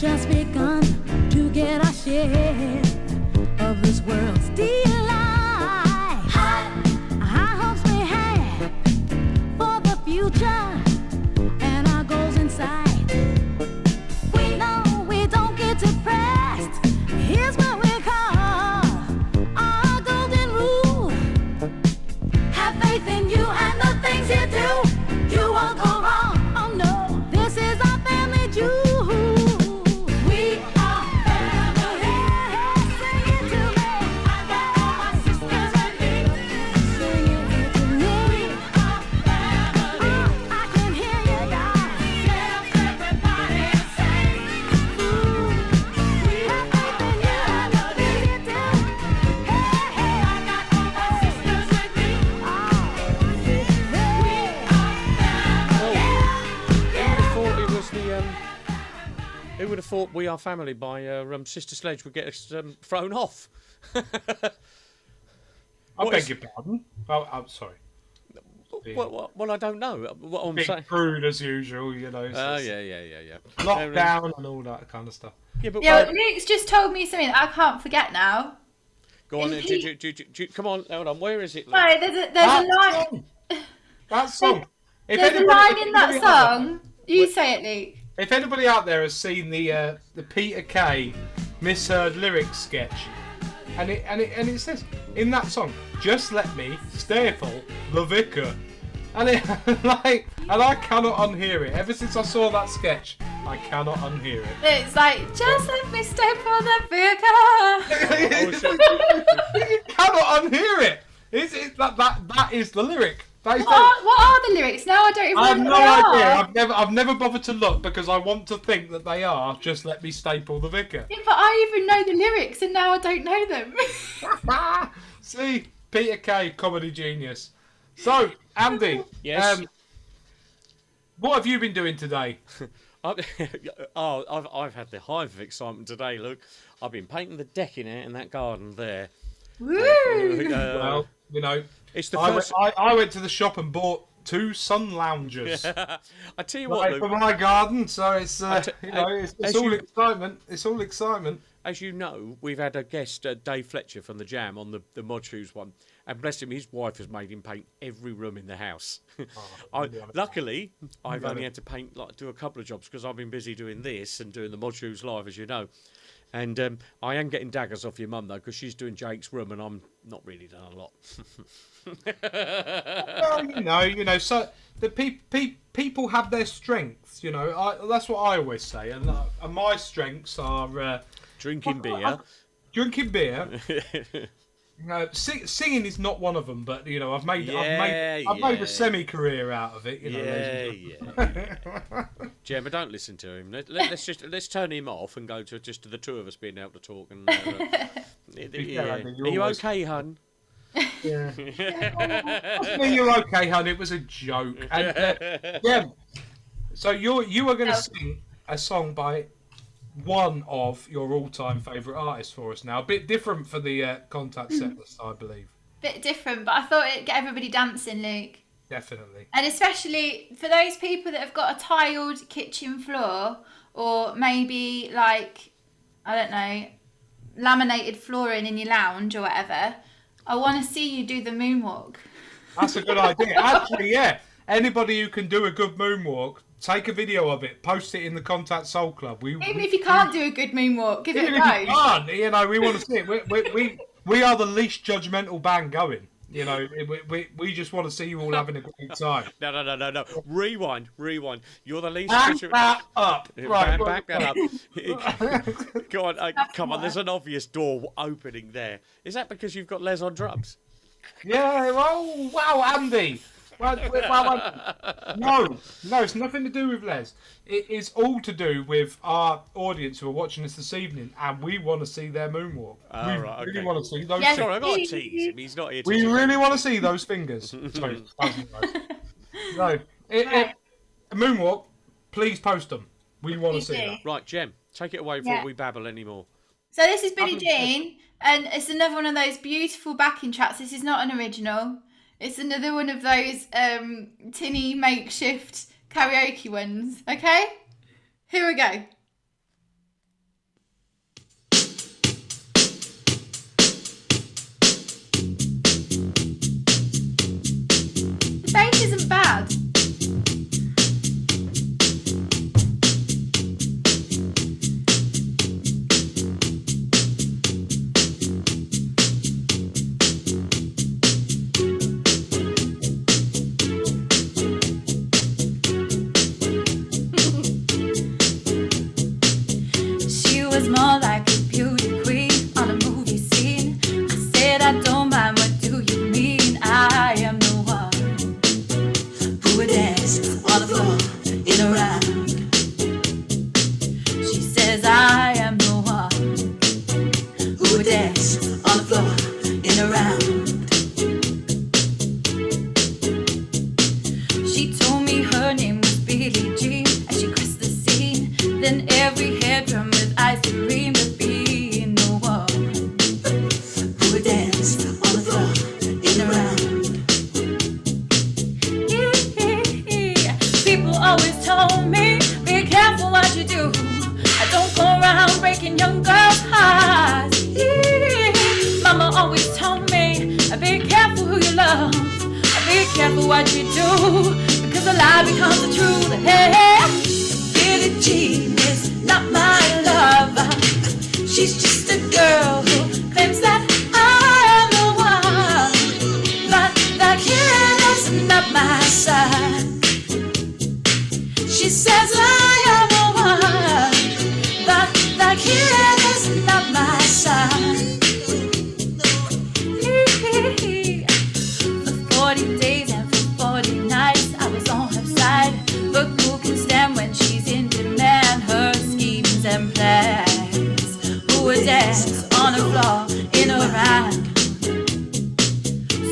just begun to get our share of this world's delight. High hopes we had for the future and our goals in sight. We know we don't get depressed. Here's what we call our golden rule. Have faith in you and the things you do. You won't go wrong. Oh no, this is our family jewel. We are family. Sing it to me. I got all my sisters with me. Sing it to me. We are family. I can hear you guys. Yes, everybody say. We have faith in you and the things you do. Hey, hey, I got all my sisters with me. Who would have thought We Are Family by Sister Sledge would get us thrown off? I beg your pardon. Oh, I'm sorry. Well, I don't know. What I'm Big saying. crude as usual, you know. Oh, yeah. Lockdown and all that kind of stuff. Yeah, but Yeah, Luke's just told me something that I can't forget now. go on. Come on, hold on. Where is it? Luke? No, there's a line. That song. If There's a anybody- line if in that anybody out there- song. You say it, Luke. If anybody out there has seen the Peter Kay misheard lyrics sketch, and it says in that song, "Just let me staple the vicar," and I cannot unhear it. Ever since I saw that sketch, I cannot unhear it. It's like, just let me step on the vicar. You cannot unhear it. That is the lyric. That is What are the lyrics? Now I don't even I have know no what they idea. are. I've never bothered to look because I want to think that they are. Just let me staple the vicar. Yeah, but I even know the lyrics and now I don't know them. See, Peter Kay, comedy genius. So, Andy, Yes? what have you been doing today? I've had the hive of excitement today. Look, I've been painting the decking out in that garden there. Woo! Well, you know, It's the I first. went to the shop and bought 2 sun loungers I tell you what, for Luke. my garden. So it's it's as all you- excitement. It's all excitement. As you know, we've had a guest, Dave Fletcher from the Jam, on the Mod Shoes one, and bless him, his wife has made him paint every room in the house. Luckily, I've only had to do a couple of jobs because I've been busy doing this and doing the Mod Shoes live, as you know. And I am getting daggers off your mum though, because she's doing Jake's room, and I'm not really done a lot. Well, you know. So the people have their strengths. You know, that's what I always say. And my strengths are Drinking beer. drinking beer. Singing is not one of them, but you know, I've made a semi-career out of it. You know, Yeah. Gemma, don't listen to him. Let's turn him off and go to just the two of us being able to talk. And are you okay, hun? Yeah. You're okay, hon. It was a joke. And yeah. So you are going to sing a song by one of your all-time favourite artists for us now. A bit different for the contact set list, I believe. Bit different, but I thought it'd get everybody dancing, Luke. Definitely. And especially for those people that have got a tiled kitchen floor, or maybe like, I don't know, laminated flooring in your lounge or whatever, I want to see you do the moonwalk. That's a good idea. Actually, yeah. Anybody who can do a good moonwalk, take a video of it, post it in the Contact Soul Club. Even if you can't do a good moonwalk, give it Even a if you go. can't, you know, we want to see it. We are the least judgmental band going. You know, we just want to see you all having a great time. No. Rewind. You're the least. Back that up. Right. Back that up. Go on, come on. There's an obvious door opening there. Is that because you've got Les on drums? Yeah. Oh, wow, Andy. Well, no, it's nothing to do with Les. It is all to do with our audience who are watching us this evening, and we want to see their moonwalk. We right, really okay. want to see those. Yes. Sorry, I got to tease him. He's not here to We tease really want to see those fingers. Sorry, no, a moonwalk. Please post them. We want to see that. Right, Jem, take it away before we babble anymore. So this is Billie Jean, and it's another one of those beautiful backing tracks. This is not an original. It's another one of those tinny makeshift karaoke ones. Okay, here we go. breaking young girls' hearts. Mama always told me, be careful who you love, be careful what you do, because a lie becomes the truth. Hey, Billie Jean is not my lover. She's just a girl who claims that I am the one, but that kid is not my son. She says I am the one, but that kid is not my son. For 40 days and for 40 nights I was on her side, but who can stand when she's in demand? Her schemes and plans, who would dance on the floor in a rhyme.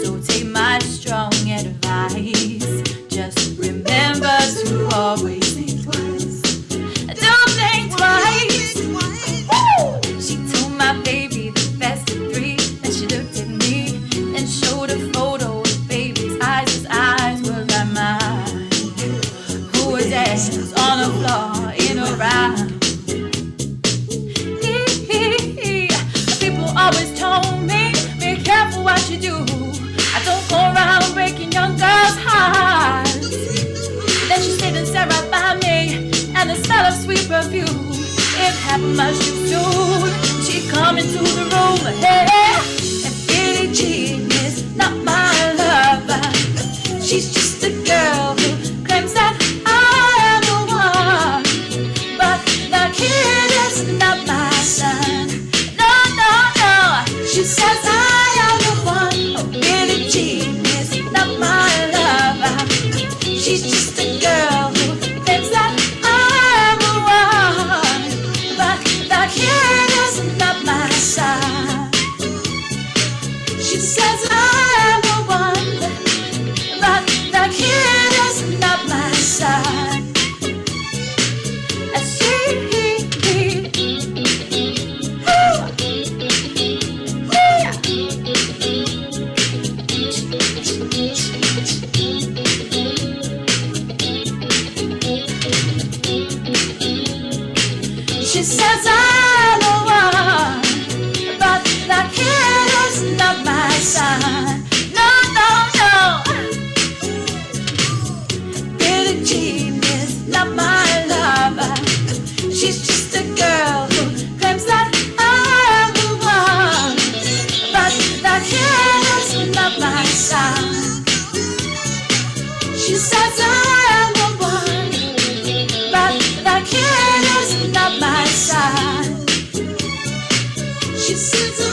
So take my strong advice, just remember to always think twice. Don't think twice. Woo! She told my baby the best of three, and she looked at me and showed a photo of baby's eyes. His eyes were like mine. Who would dance on the floor in a rhyme? People always told me, be careful what you do. I don't go around breaking young girls' hearts. Then she stayed and sat right by me, and the smell of sweet perfume, it happened much too soon. She come into the room, hey, and Billie Jean is not my lover. She's just a girl who claims that I am the one, but the kid is not my son. No, no, no. She says I am the one. Oh, Billie Jean is not my lover. She's just a girl who claims that I am the one, but the kid is not my son. She says I am the one, but the kid is not my son. As she says I'm the one, but the kid is not my son. No, no, no. Billie Jean is not my lover. She's just a girl who claims that I'm the one, but the kid is not my son. She says I'm the one, but the kid is not my son. She says I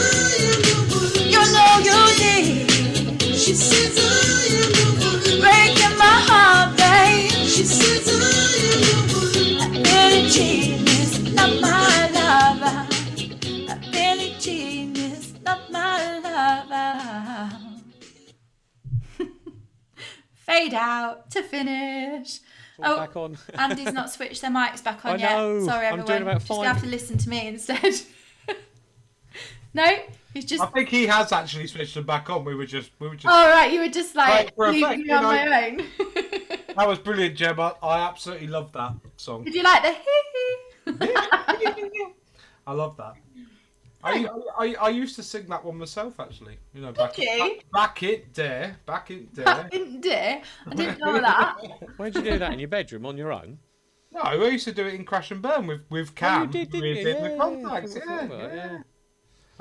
am the one. You know you did. She says I am the one. Breaking my heart, babe. She says I am the one. Billie Jean is not my lover. Billie Jean is not my lover. Fade out to finish. All back on. Andy's not switched their mics back on I know. yet. Sorry, I'm everyone. doing about Just gonna have five. to listen to me instead. No, he's just. I think he has actually switched them back on. We were just. Oh right, you were just like Right, for leaving effect, me you on know. my own. That was brilliant, Gemma. I absolutely love that song. Did you like the hee hee? I love that. I used to sing that one myself, actually. You know, back you? back it there, back it there. I didn't dare. I didn't know that. Where'd you do that? In your bedroom on your own? No, I used to do it in Crash and Burn with Cam. Oh, you did, didn't we you? did Yeah, the yeah, contacts, I forgot about that, yeah. yeah.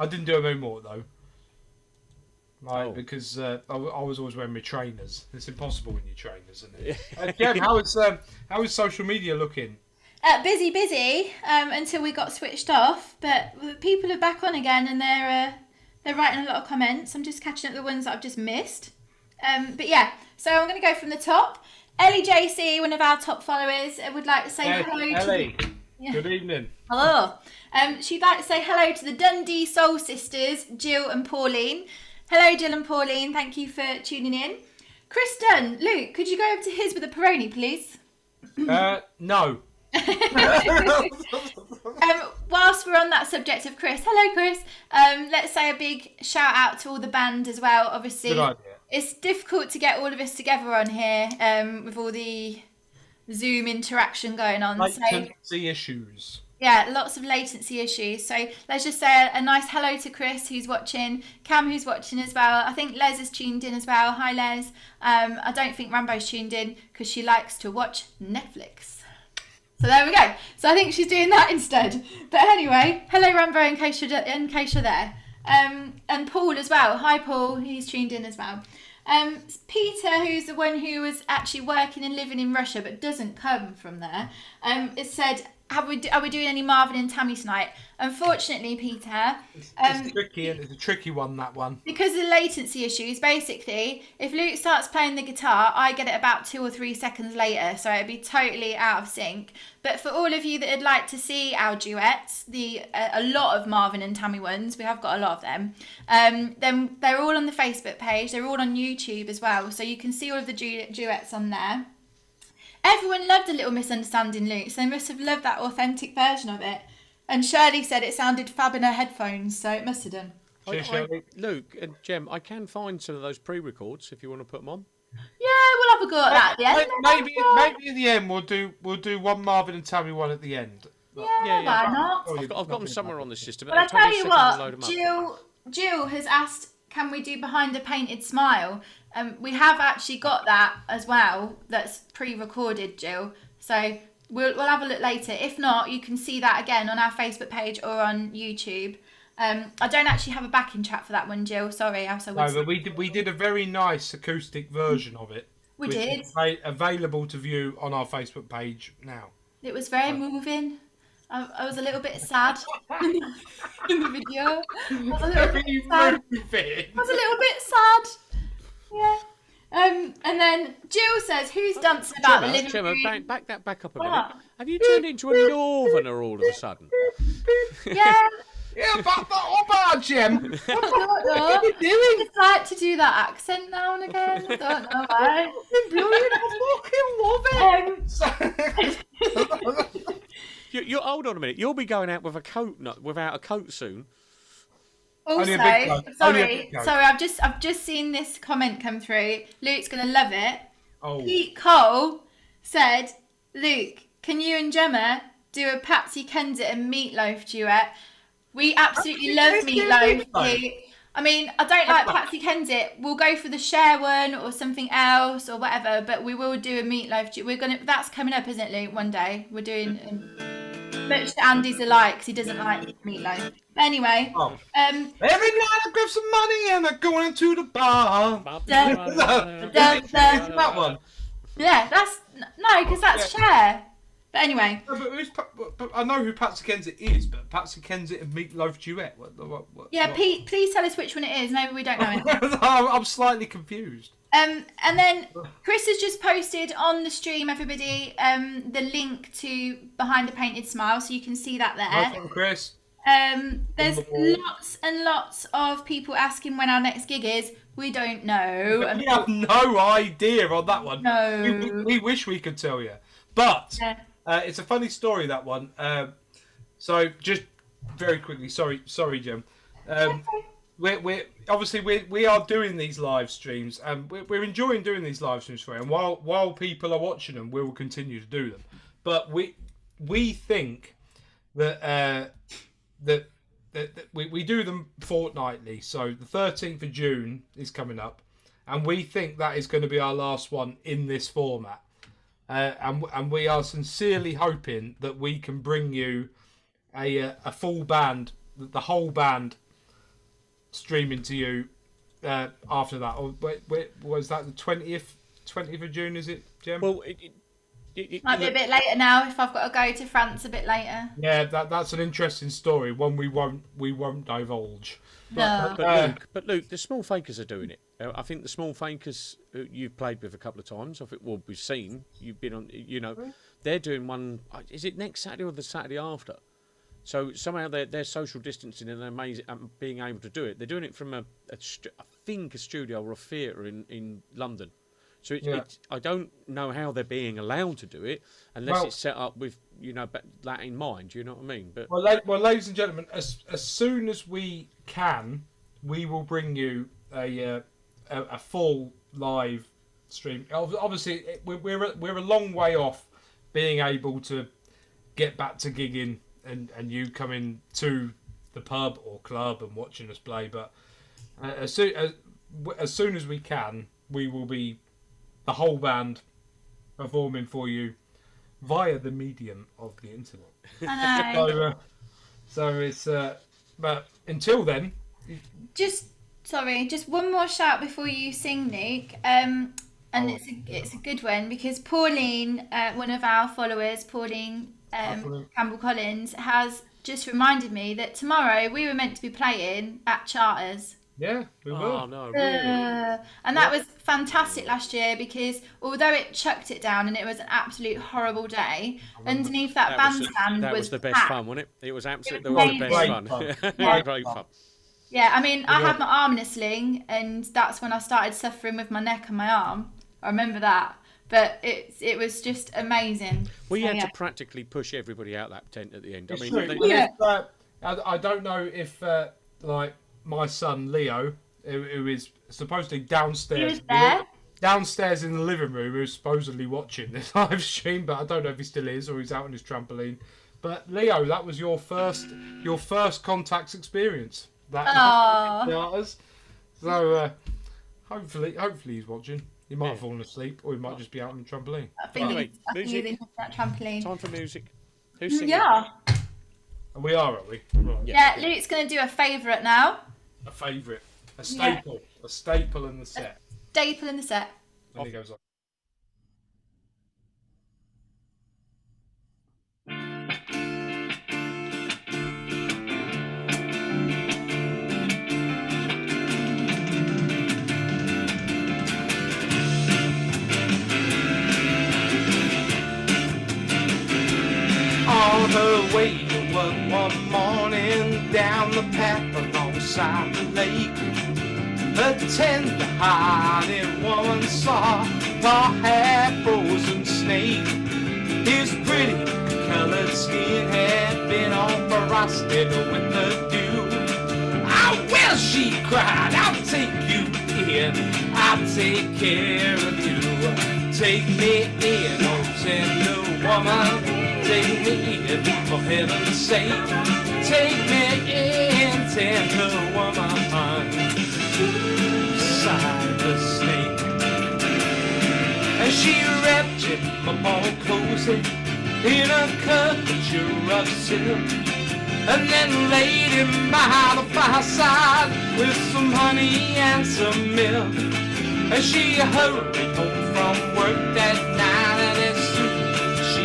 I didn't do them anymore though. Like, Oh. because I was always wearing my trainers. It's impossible when you're trainers, isn't it? Gem, how is social media looking? Busy, until we got switched off. But people are back on again, and they're writing a lot of comments. I'm just catching up the ones that I've just missed. But yeah, so I'm going to go from the top. Ellie JC, one of our top followers, would like to say hello Ellie, to. Yeah. good evening. Hello. She'd like to say hello to the Dundee Soul Sisters, Jill and Pauline. Hello, Jill and Pauline. Thank you for tuning in. Chris Dunn, Luke, could you go over to his with a Peroni, please? No. Whilst we're on that subject of Chris, hello Chris. Let's say a big shout out to all the band as well. Obviously, Good idea. it's difficult to get all of us together on here with all the Zoom interaction going on. So Latency issues. Yeah, lots of latency issues. So let's just say a nice hello to Chris who's watching, Cam who's watching as well. I think Les is tuned in as well. Hi Les. I don't think Rambo's tuned in because she likes to watch Netflix. So there we go. So I think she's doing that instead. But anyway, hello Rambo in case you're there. And Paul as well. Hi Paul, he's tuned in as well. Peter, who's the one who was actually working and living in Russia but doesn't come from there, it said, are we doing any Marvin and Tammy tonight? Unfortunately, Peter, it's tricky. It's a tricky one, that one. because of the latency issues. Basically, if Luke starts playing the guitar, I get it about 2 or 3 seconds later, so it'd be totally out of sync. But for all of you that would like to see our duets, a lot of Marvin and Tammy ones, we have got a lot of them. Then they're all on the Facebook page. They're all on YouTube as well, so you can see all of the duets on there. Everyone loved A Little Misunderstanding, Luke, so they must have loved that authentic version of it. And Shirley said it sounded fab in her headphones, so it must have done. Luke and Jem, I can find some of those pre-records if you want to put them on. Yeah, we'll have a go at that at the end. Maybe at the end we'll do one Marvin and Tammy one at the end. Yeah, why not? I've got them somewhere on the system. But I tell you what, Jill has asked, can we do Behind a Painted Smile? We have actually got that as well. That's pre-recorded, Jill. So we'll have a look later. If not, you can see that again on our Facebook page or on YouTube. I don't actually have a backing track for that one, Jill. Sorry, else I would. No, but we did a very nice acoustic version of it. We did. Is available to view on our Facebook page now. It was very moving. I was a little bit sad in the video. I was a little bit sad. Yeah. And then Jill says, "Who's dancing about the living room?" Back up a minute. Have you turned into a northerner all of a sudden? Yeah. Yeah, but Jem. What are you doing? I just like to do that accent now and again. I don't know why. Brilliant. I fucking love it. You hold on a minute. You'll be going out with a coat, without a coat soon. Also, sorry, I've just seen this comment come through. Luke's gonna love it. Oh. Pete Cole said, "Luke, can you and Gemma do a Patsy Kensit and Meatloaf duet?" We absolutely love Meatloaf. I mean, I don't like Patsy Kensit. We'll go for the Cher one or something else or whatever, but we will do a Meatloaf duet. That's coming up, isn't it, Luke? One day we're doing. Much to Andy's alike because he doesn't like Meatloaf. But anyway, every night I grab some money and I'm going to the bar. That one. Yeah, because that's Cher. But anyway. But I know who Patsy Kensit is, but Patsy Kensit and Meatloaf duet. What? Pete, please tell us which one it is. Maybe we don't know it. I'm slightly confused. And then Chris has just posted on the stream, everybody, the link to Behind a Painted Smile, so you can see that there. Welcome, Chris. There's lots and lots of people asking when our next gig is. We don't know. We have no idea on that one. No. We wish we could tell you. But it's a funny story, that one. So just very quickly, sorry, Jim. We're obviously we are doing these live streams, and we're enjoying doing these live streams for you. And while people are watching them, we will continue to do them. But we think that we do them fortnightly. So the 13th of June is coming up, and we think that is going to be our last one in this format. And we are sincerely hoping that we can bring you a full band, the whole band, streaming to you after that. Or was that the 20th of June? Is it, Jem? Well, it might be a bit later now if I've got to go to France a bit later. Yeah, that's an interesting story. One we won't divulge. But Luke, the Small Fakers are doing it. I think the Small Fakers you've played with a couple of times. I think we've seen you've been on. They're doing one. Is it next Saturday or the Saturday after? So somehow they're social distancing and they're amazing being able to do it. They're doing it from I think a studio or a theatre in London. So I don't know how they're being allowed to do it unless it's set up with that in mind. You know what I mean? But well, ladies and gentlemen, as soon as we can, we will bring you a full live stream. Obviously, we're a long way off being able to get back to gigging and you coming to the pub or club and watching us play. But as soon as we can, we will be the whole band performing for you via the medium of the internet. I know. So it's but until then, Just one more shout before you sing, Luke. And it's a good one because Pauline, one of our followers, Pauline Campbell Collins, has just reminded me that tomorrow we were meant to be playing at Charters. yeah, we will. Oh no, really? And that was fantastic last year because although it chucked it down and it was an absolute horrible day, underneath that bandstand That was the best packed. fun, wasn't it? It was absolutely It the was best amazing. fun. Great fun. Yeah, I mean, I had my arm in a sling, and that's when I started suffering with my neck and my arm. I remember that, but it was just amazing. We So, had yeah. to practically push everybody out that tent at the end. I It's mean, true. they- But if, I don't know if like my son Leo, who is supposedly He downstairs. was there. Downstairs in the living room, who's supposedly watching this live stream, but I don't know if he still is or he's out on his trampoline. But Leo, that was your first contacts experience. Aw. Starters. So hopefully he's watching. He might have fallen asleep, or he might just be out on the trampoline. I think Anyway, I think music. he's into that trampoline. time for music. Who's singing? Yeah. And we are we? Right. Yeah, Luke's going to do a favourite now. A favourite, a Yeah. staple in the set. Staple in the set. And he goes like. On her way to work one morning, down the path alongside the lake, a tender-hearted woman saw a half-frozen snake. His pretty colored skin had been all frosted with the dew. Ah, well, she cried, I'll take you in, I'll take care of you. Take me in, oh tender woman. Take me in, for heaven's sake. Take me in, tender woman. Sighed the snake. And she wrapped him up all closely in a curvature of silk, and then laid him by the fireside with some honey and some milk. And she hurried home from work that night, and as soon as she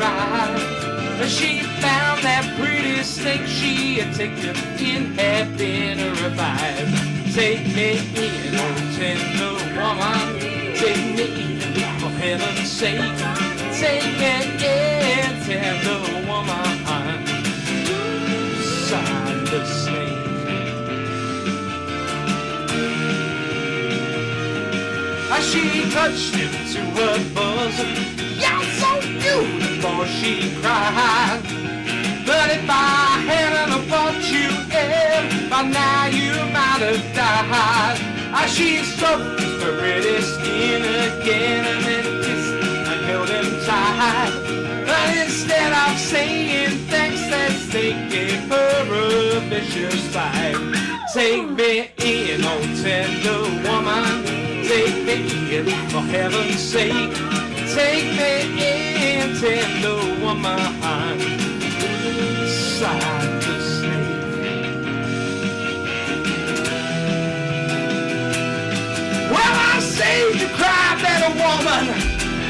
arrived, she found that pretty snake she had taken in had been revived. Take me in, oh tender woman. Take me in, for heaven's sake. Take me in, tender woman. Sighed the snake. As she touched him to her bosom, you're so beautiful, she cried. But if I hadn't brought you in, by now you might have died. As she stroked his pretty skin again, and then kissed and held him tight. But instead of saying thanks, that snake gave her a vicious bite. Take me in, oh tender woman. Take me in, for heaven's sake. Take me in, tender woman. Sighed the snake. Well, I saved you, cried little woman,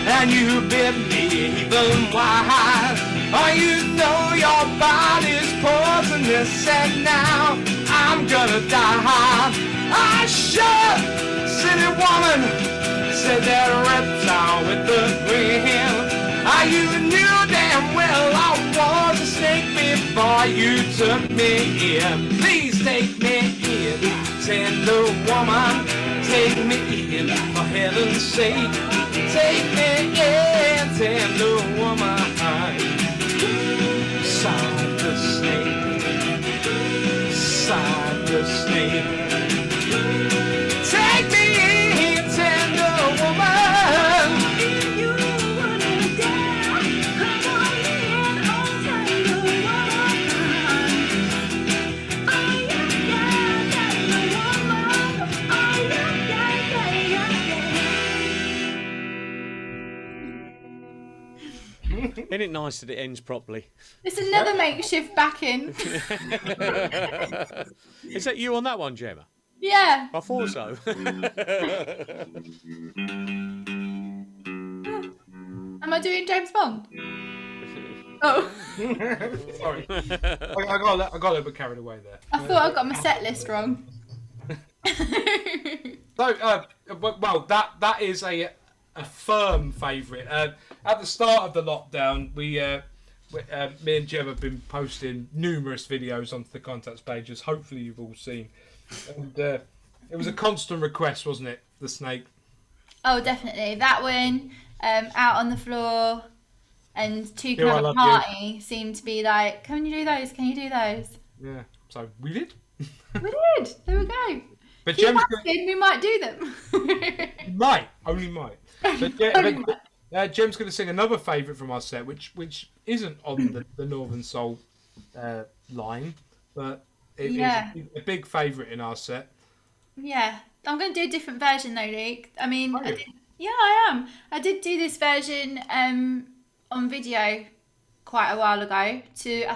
and you bit me even wide. Oh, you know your body's poisonous, and now I'm gonna die. I should. City woman, said that reptile with the grin. Ah, you knew damn well I was a snake before you took me in. Please take me in, tender woman. Take me in, for heaven's sake. Take me in, tender woman. Sighed the snake. Sighed the snake. Take me in, tender woman. it nice that it ends properly? It's another makeshift backing. Is that you on that one, Gemma? Yeah. I thought so. Am I doing James Bond? Oh, Sorry, I got a little bit carried away there. I thought I got my set list wrong. So, well, that is a firm favourite. At the start of the lockdown, me and Jem have been posting numerous videos onto the contacts pages. Hopefully, you've all seen. And it was a constant request, wasn't it? The snake. Oh, definitely. That one, out on the floor, and Two Here I Can Have a Love Party seemed to be like, can you do those? Can you do those? Yeah. So we did. We did. There we go. But Keep Jem's asking, we might do them. only might. But, Jem's going to sing another favourite from our set, which isn't on the Northern Soul line, but it is a big favourite in our set. Yeah. I'm going to do a different version though, Luke. I mean, Are you? I am. I did do this version on video quite a while ago. I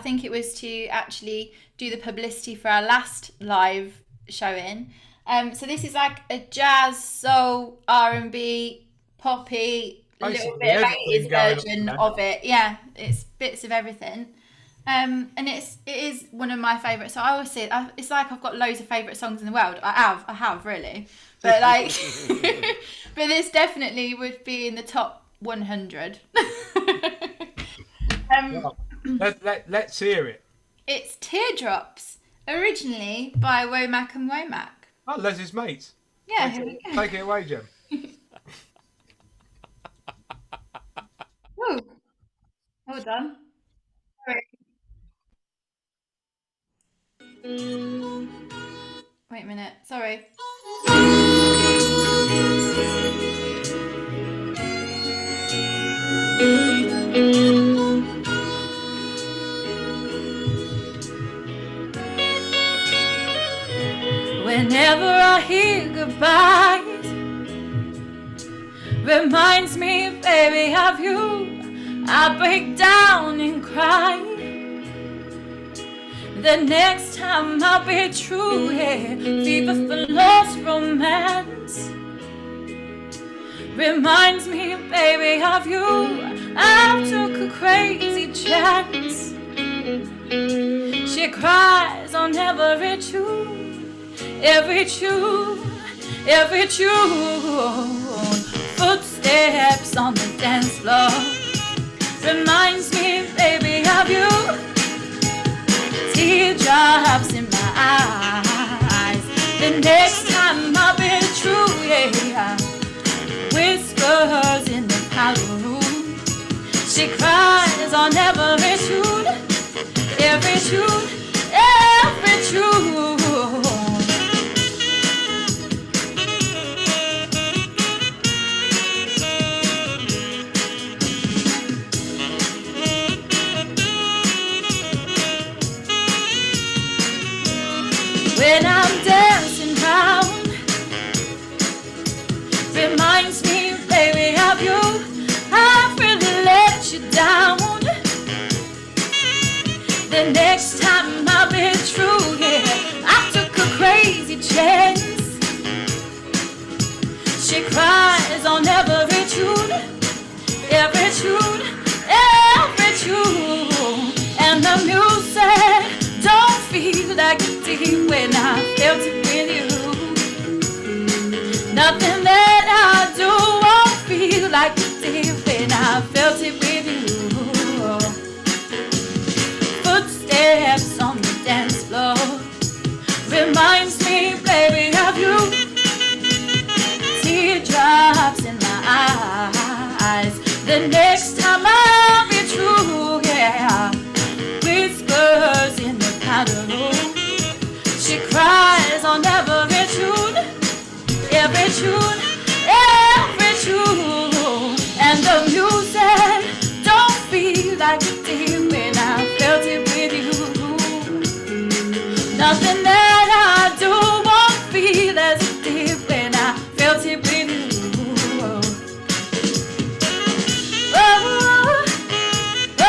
think it was to actually do the publicity for our last live showing. So this is like a jazz, soul, R&B, poppy, a little bit of Basically 80s everything version going on of it. Yeah, it's bits of everything. And it is one of my favourites. So I always say it's like I've got loads of favourite songs in the world. I have really, but like, but this definitely would be in the top 100. Let's hear it. It's Teardrops, originally by Womack and Womack. Oh, Leslie's mates. Yeah, here we go. Take it away, Jem. Ooh. Well done. Sorry. Wait a minute. Sorry. Whenever I hear goodbyes, reminds me, baby, of you, I break down and cry. The next time I'll be true, yeah, fever for lost romance. Reminds me, baby, of you, I took a crazy chance. She cries on every tune, every tune, every tune. Footsteps on the dance floor reminds me, baby, of you. Teardrops in my eyes. The next time I'll be true, yeah. Whispers in the powder room. She cries on every tune, every tune, every tune. When I'm dancing round, reminds me, baby, of you. I've really let you down. The next time I'll be true, yeah. I took a crazy chance. She cries on every tune, every tune, every tune. And the music don't feel like it did when I felt it with you. Nothing that I do won't feel like it did when I felt it with you. Footsteps on the dance floor reminds me, baby, of you. Teardrops in my eyes. The next time I'll be true, yeah. Whispers in the powder room. She cries on every tune, every tune, every tune. And the music don't feel like it did when I felt it with you. Nothing that I do won't feel as it did when I felt it with you. Oh, oh,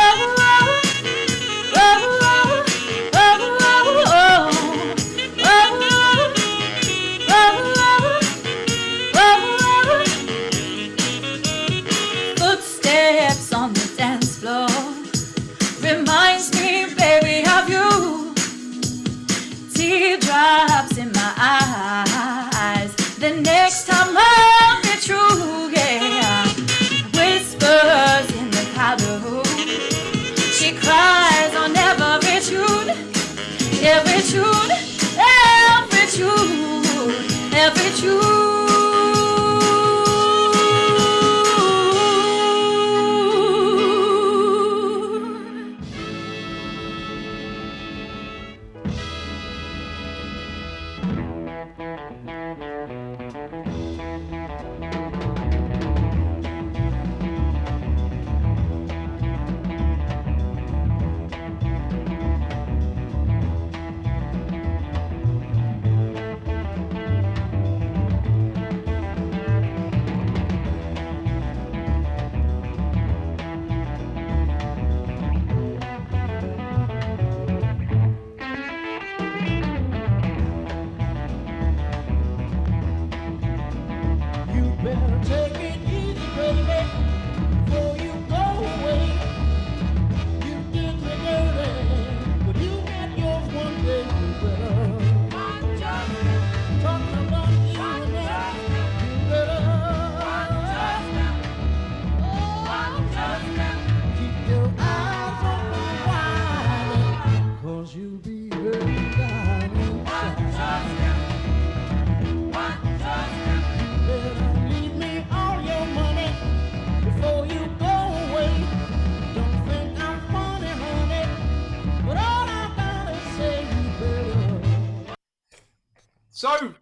So,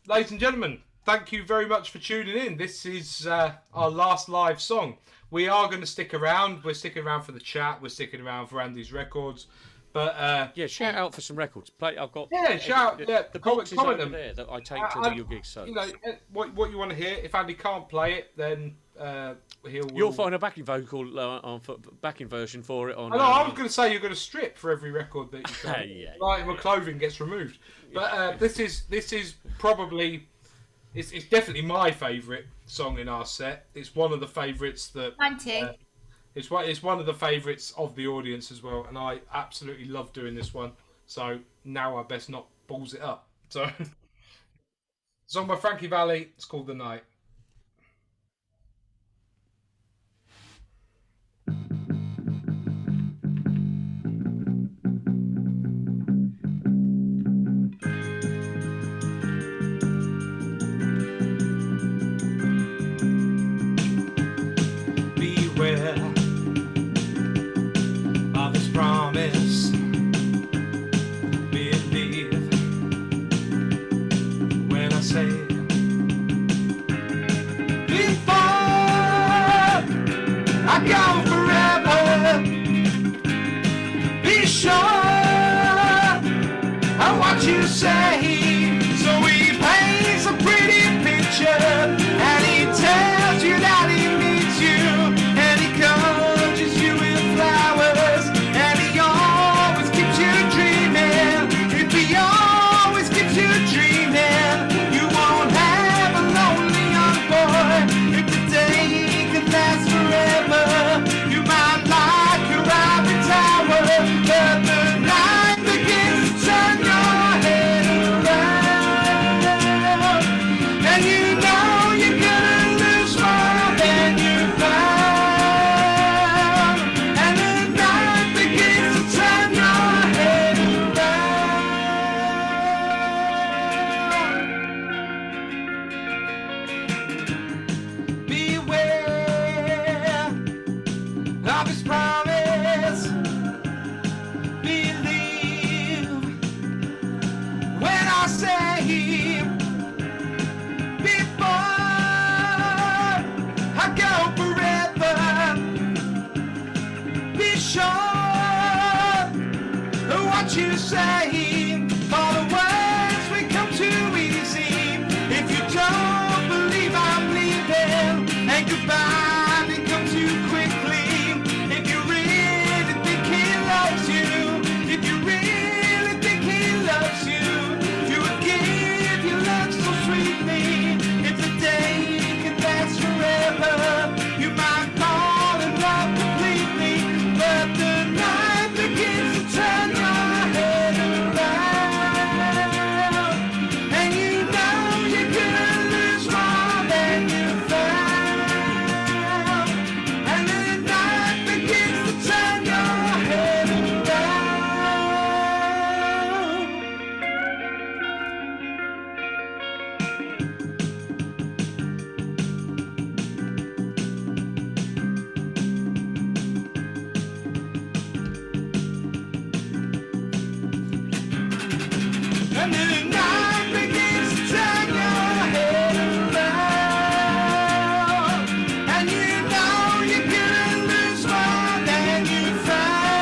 ladies and gentlemen, thank you very much for tuning in. This is our last live song. We are going to stick around. We're sticking around for the chat. We're sticking around for Andy's records. But Yeah, shout out for some records. Play. I've got. shout. Yeah, The comment boxes over them. there that I take to your gigs. So You know what you want to hear. If Andy can't play it, then you'll find a backing vocal backing version for it on. I know. I was going to say you're going to strip for every record that you play. Yeah. Like my clothing gets removed. But this is probably it's definitely my favourite song in our set. It's one of the favourites that. Mine too. It's one of the favourites of the audience as well, and I absolutely love doing this one. So now I best not balls it up. So, song by Frankie Valli. It's called "The Night." Beware of his promise. Believe when I say before I go forever. Be sure of what you say. So he paints a pretty picture and he tells you that he needs you and he conjures you with flowers and he always keeps you dreaming. If he always keeps you dreaming, you won't have a lonely young boy. If the day can last forever, you might like your ivory tower, but the night begins to turn your head around, and you know you're gonna lose more than you found, and the night begins to turn your head around. Beware of his promise. Believe when I say before I go forever. Be sure of what you say. All the words may come too easy. If you don't believe I'm leaving, and goodbye may come too quickly. If you really think he loves you, if you really think he loves you, you would give your love so sweetly. If the day can last forever, you might fall in love completely. But the night begins to turn your head around, and you know you're gonna lose more than you found, and the night begins to turn your head around. And the night begins to turn your head around, and you know you're gonna lose more than you found,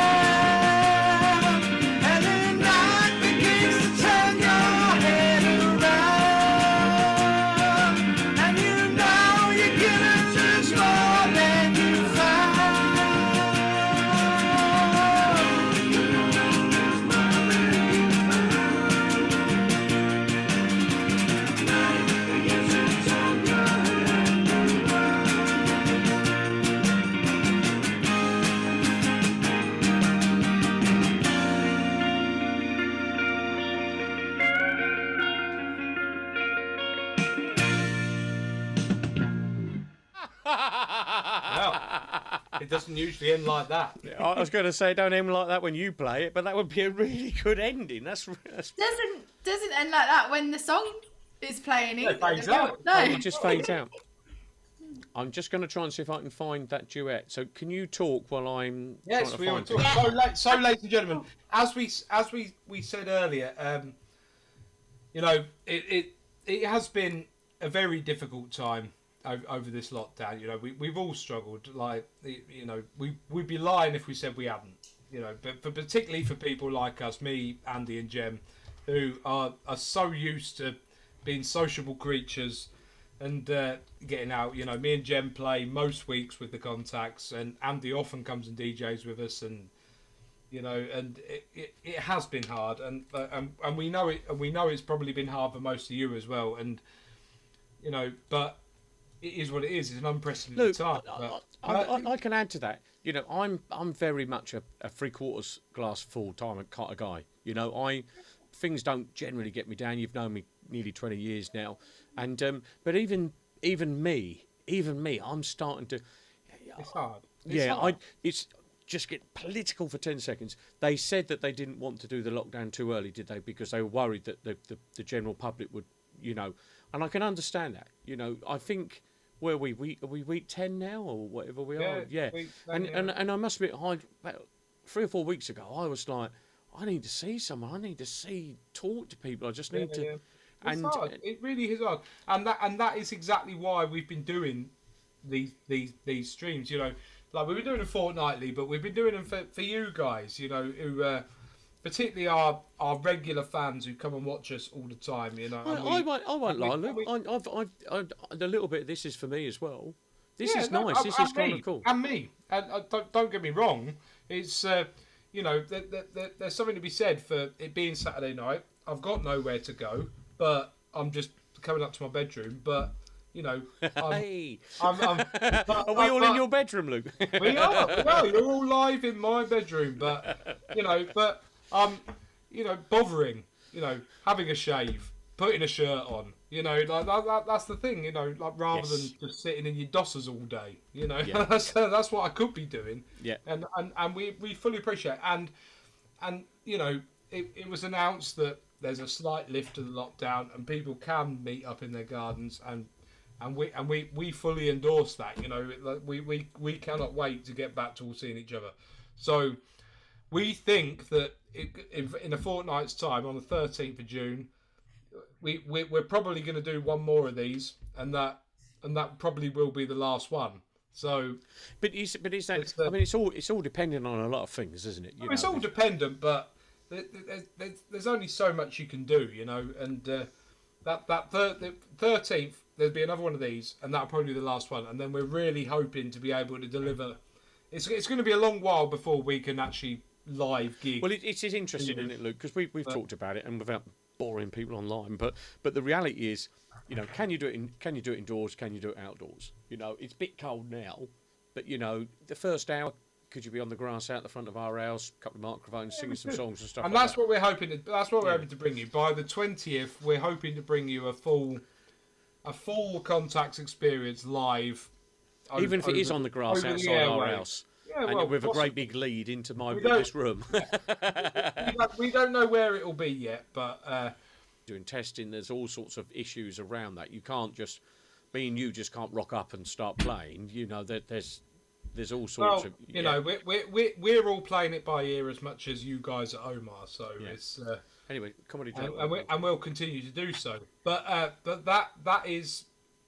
and the night begins to turn your head around, and you know you're gonna lose more than you found. Well, it doesn't usually end like that. I was going to say, don't end like that when you play it, but that would be a really good ending. That's Doesn't end like that when the song is playing. It fades out. No. it just fades out. I'm just going to try and see if I can find that duet. So can you talk while I'm Yes, trying we to are find talking. it? So, ladies and gentlemen, as we said earlier, you know, it has been a very difficult time over this lockdown. You know, we've all struggled. Like, you know, we'd be lying if we said we hadn't. You know, but particularly for people like us, me, Andy, and Jem, who are so used to being sociable creatures and getting out. You know, me and Jem play most weeks with the Contacts, and Andy often comes and DJs with us, and you know, and it has been hard, and we know it, and we know it's probably been hard for most of you as well, and you know, but it is what it is. It's an unprecedented time. I can add to that. You know, I'm very much a 3/4 glass full time kind of guy. You know, things don't generally get me down. You've known me nearly 20 years now, and but even me, I'm starting to. It's hard. It's just get political for 10 seconds. They said that they didn't want to do the lockdown too early, did they? Because they were worried that the general public would, you know, and I can understand that. You know, I think. Where are we week 10 now or whatever we are? Yeah. And I must admit, about 3 or 4 weeks ago, I was like, I need to see someone. I need to talk to people. I just need to. Yeah. It's hard. It really is hard, and that is exactly why we've been doing these streams. You know, like we've been doing them fortnightly, but we've been doing them for you guys. You know, who particularly our regular fans who come and watch us all the time. You know, I won't lie. Look, I've a little bit of this is for me as well. This is nice. This is kind of cool. And me, and don't get me wrong. It's you know, there's something to be said for it being Saturday night. I've got nowhere to go, but I'm just coming up to my bedroom. But you know, are we all in your bedroom, Luke? We are. You're all live in my bedroom, but you know, you know, bothering, you know, having a shave, putting a shirt on, you know, like that's the thing, you know, like rather than just sitting in your dossers all day, you know, that's what I could be doing. Yeah. And we fully appreciate it. And you know, it was announced that there's a slight lift to the lockdown and people can meet up in their gardens and we fully endorse that, you know, we cannot wait to get back to all seeing each other. So we think that in a fortnight's time, on the 13th of June, we're probably going to do one more of these, and that probably will be the last one. So, but is that? I mean, it's all dependent on a lot of things, isn't it? It's all dependent, but there's only so much you can do, you know. And the 13th, there'll be another one of these, and that'll probably be the last one. And then we're really hoping to be able to deliver. It's going to be a long while before we can actually live gig. Well, it is interesting, isn't it, Luke? Because we've talked about it, and without boring people online, but the reality is, you know, can you do it indoors? Can you do it outdoors? You know, it's a bit cold now, but you know, the first hour, could you be on the grass out the front of our house, a couple of microphones, singing some songs and stuff? And like that's that. what we're hoping. That's what we're hoping to bring you by the 20th. We're hoping to bring you a full Contacts experience live, even if it is on the grass outside our house. Yeah, and well, with a great big lead into this room. we don't know where it will be yet, but doing testing, there's all sorts of issues around that. You can't just, you just can't rock up and start playing. You know, there's all sorts of. You know, we're all playing it by ear as much as you guys at Omar. So it's anyway, comedy and we'll continue to do so. But that is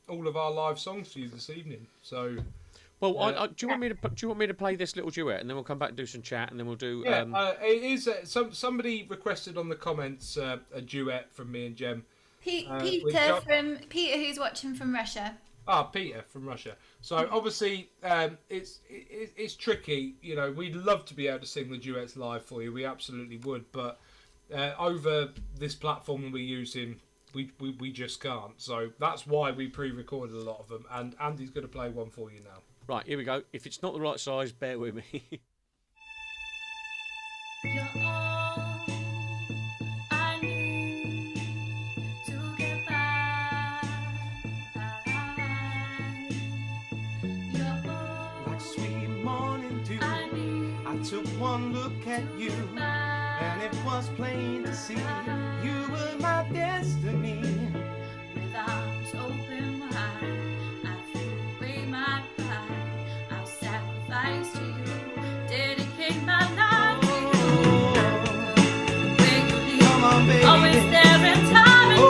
all of our live songs for you this evening. So. Well, do you want me to play this little duet, and then we'll come back and do some chat, and then we'll do. It is somebody requested on the comments a duet from me and Jem. Peter who's watching from Russia. Peter from Russia. So obviously, it's tricky. You know, we'd love to be able to sing the duets live for you. We absolutely would, but over this platform we're using, we just can't. So that's why we pre-recorded a lot of them, and Andy's going to play one for you now. Right, here we go. If it's not the right size, bear with me. You're all I need to get by. You're all Like sweet morning dew, I need I took one look at you, and it was plain to see you were my destiny. with arms open wide. I threw away my pride. I'll sacrifice to you, dedicate my life to you. Where you lead, Come on, baby. always there in time.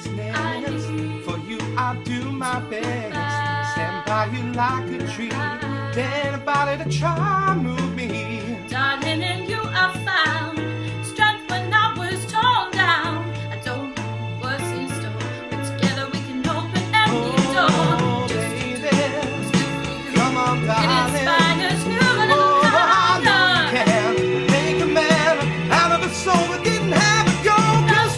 righteousness. For you, I'll do my best. Stand by you like a tree. Anybody to try and move me. Darling, in you I found strength when I was torn down. I don't know what's in store, but together we can open any Oh, door. baby, come on, It darling. inspires you a little Oh, I know you harder. can make a man out of a soul that didn't have a go. 'Cause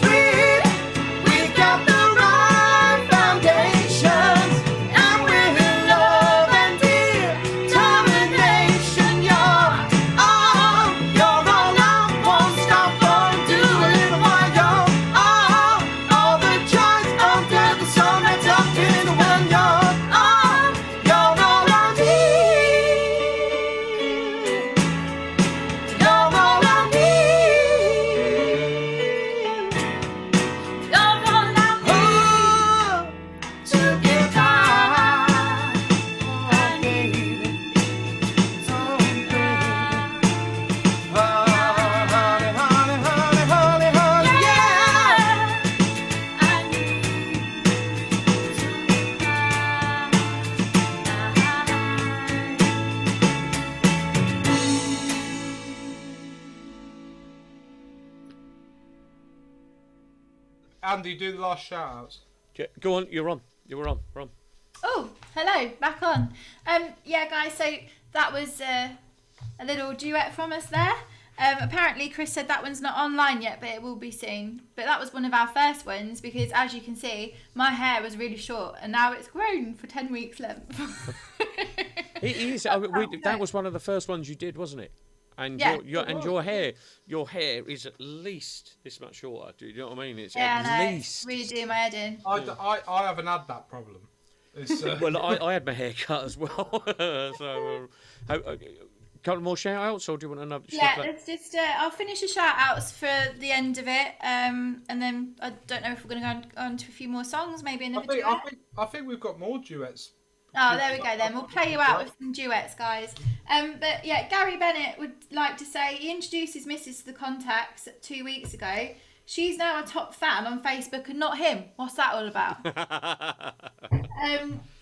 we got the right foundations, and with love and determination, you're all I won't stop going to a little while. You're all the joys under the sun that's up in the one. You're all I need. You're all I need. You're all I Oh, to get high. Oh, baby. Oh, baby. Oh, honey, honey, honey, honey, honey, yeah. I need Andy, do the last shout outs. Go on, you're on. You're on. We're on. Oh, hello, back on. Yeah, guys. So that was a little duet from us there. Apparently, Chris said that one's not online yet, but it will be soon. But that was one of our first ones because, as you can see, my hair was really short, and now it's grown for 10 weeks length. It is. That was one of the first ones you did, wasn't it? And Yeah, your hair is at least this much shorter. Do you know what I mean? It's Yeah, at I know. least. Really doing my head in. I haven't had that problem. It's, Well, I had my hair cut as well. So, couple more shout outs, or do you want another? Yeah, let's just. I'll finish the shout outs for the end of it, and then I don't know if we're going to go on to a few more songs, maybe another duet. I think we've got more duets. Oh, there we go then. We'll play you out with some duets, guys. But yeah, Gary Bennett would like to say he introduced his missus to the Contacts 2 weeks ago. She's now a top fan on Facebook and not him. What's that all about?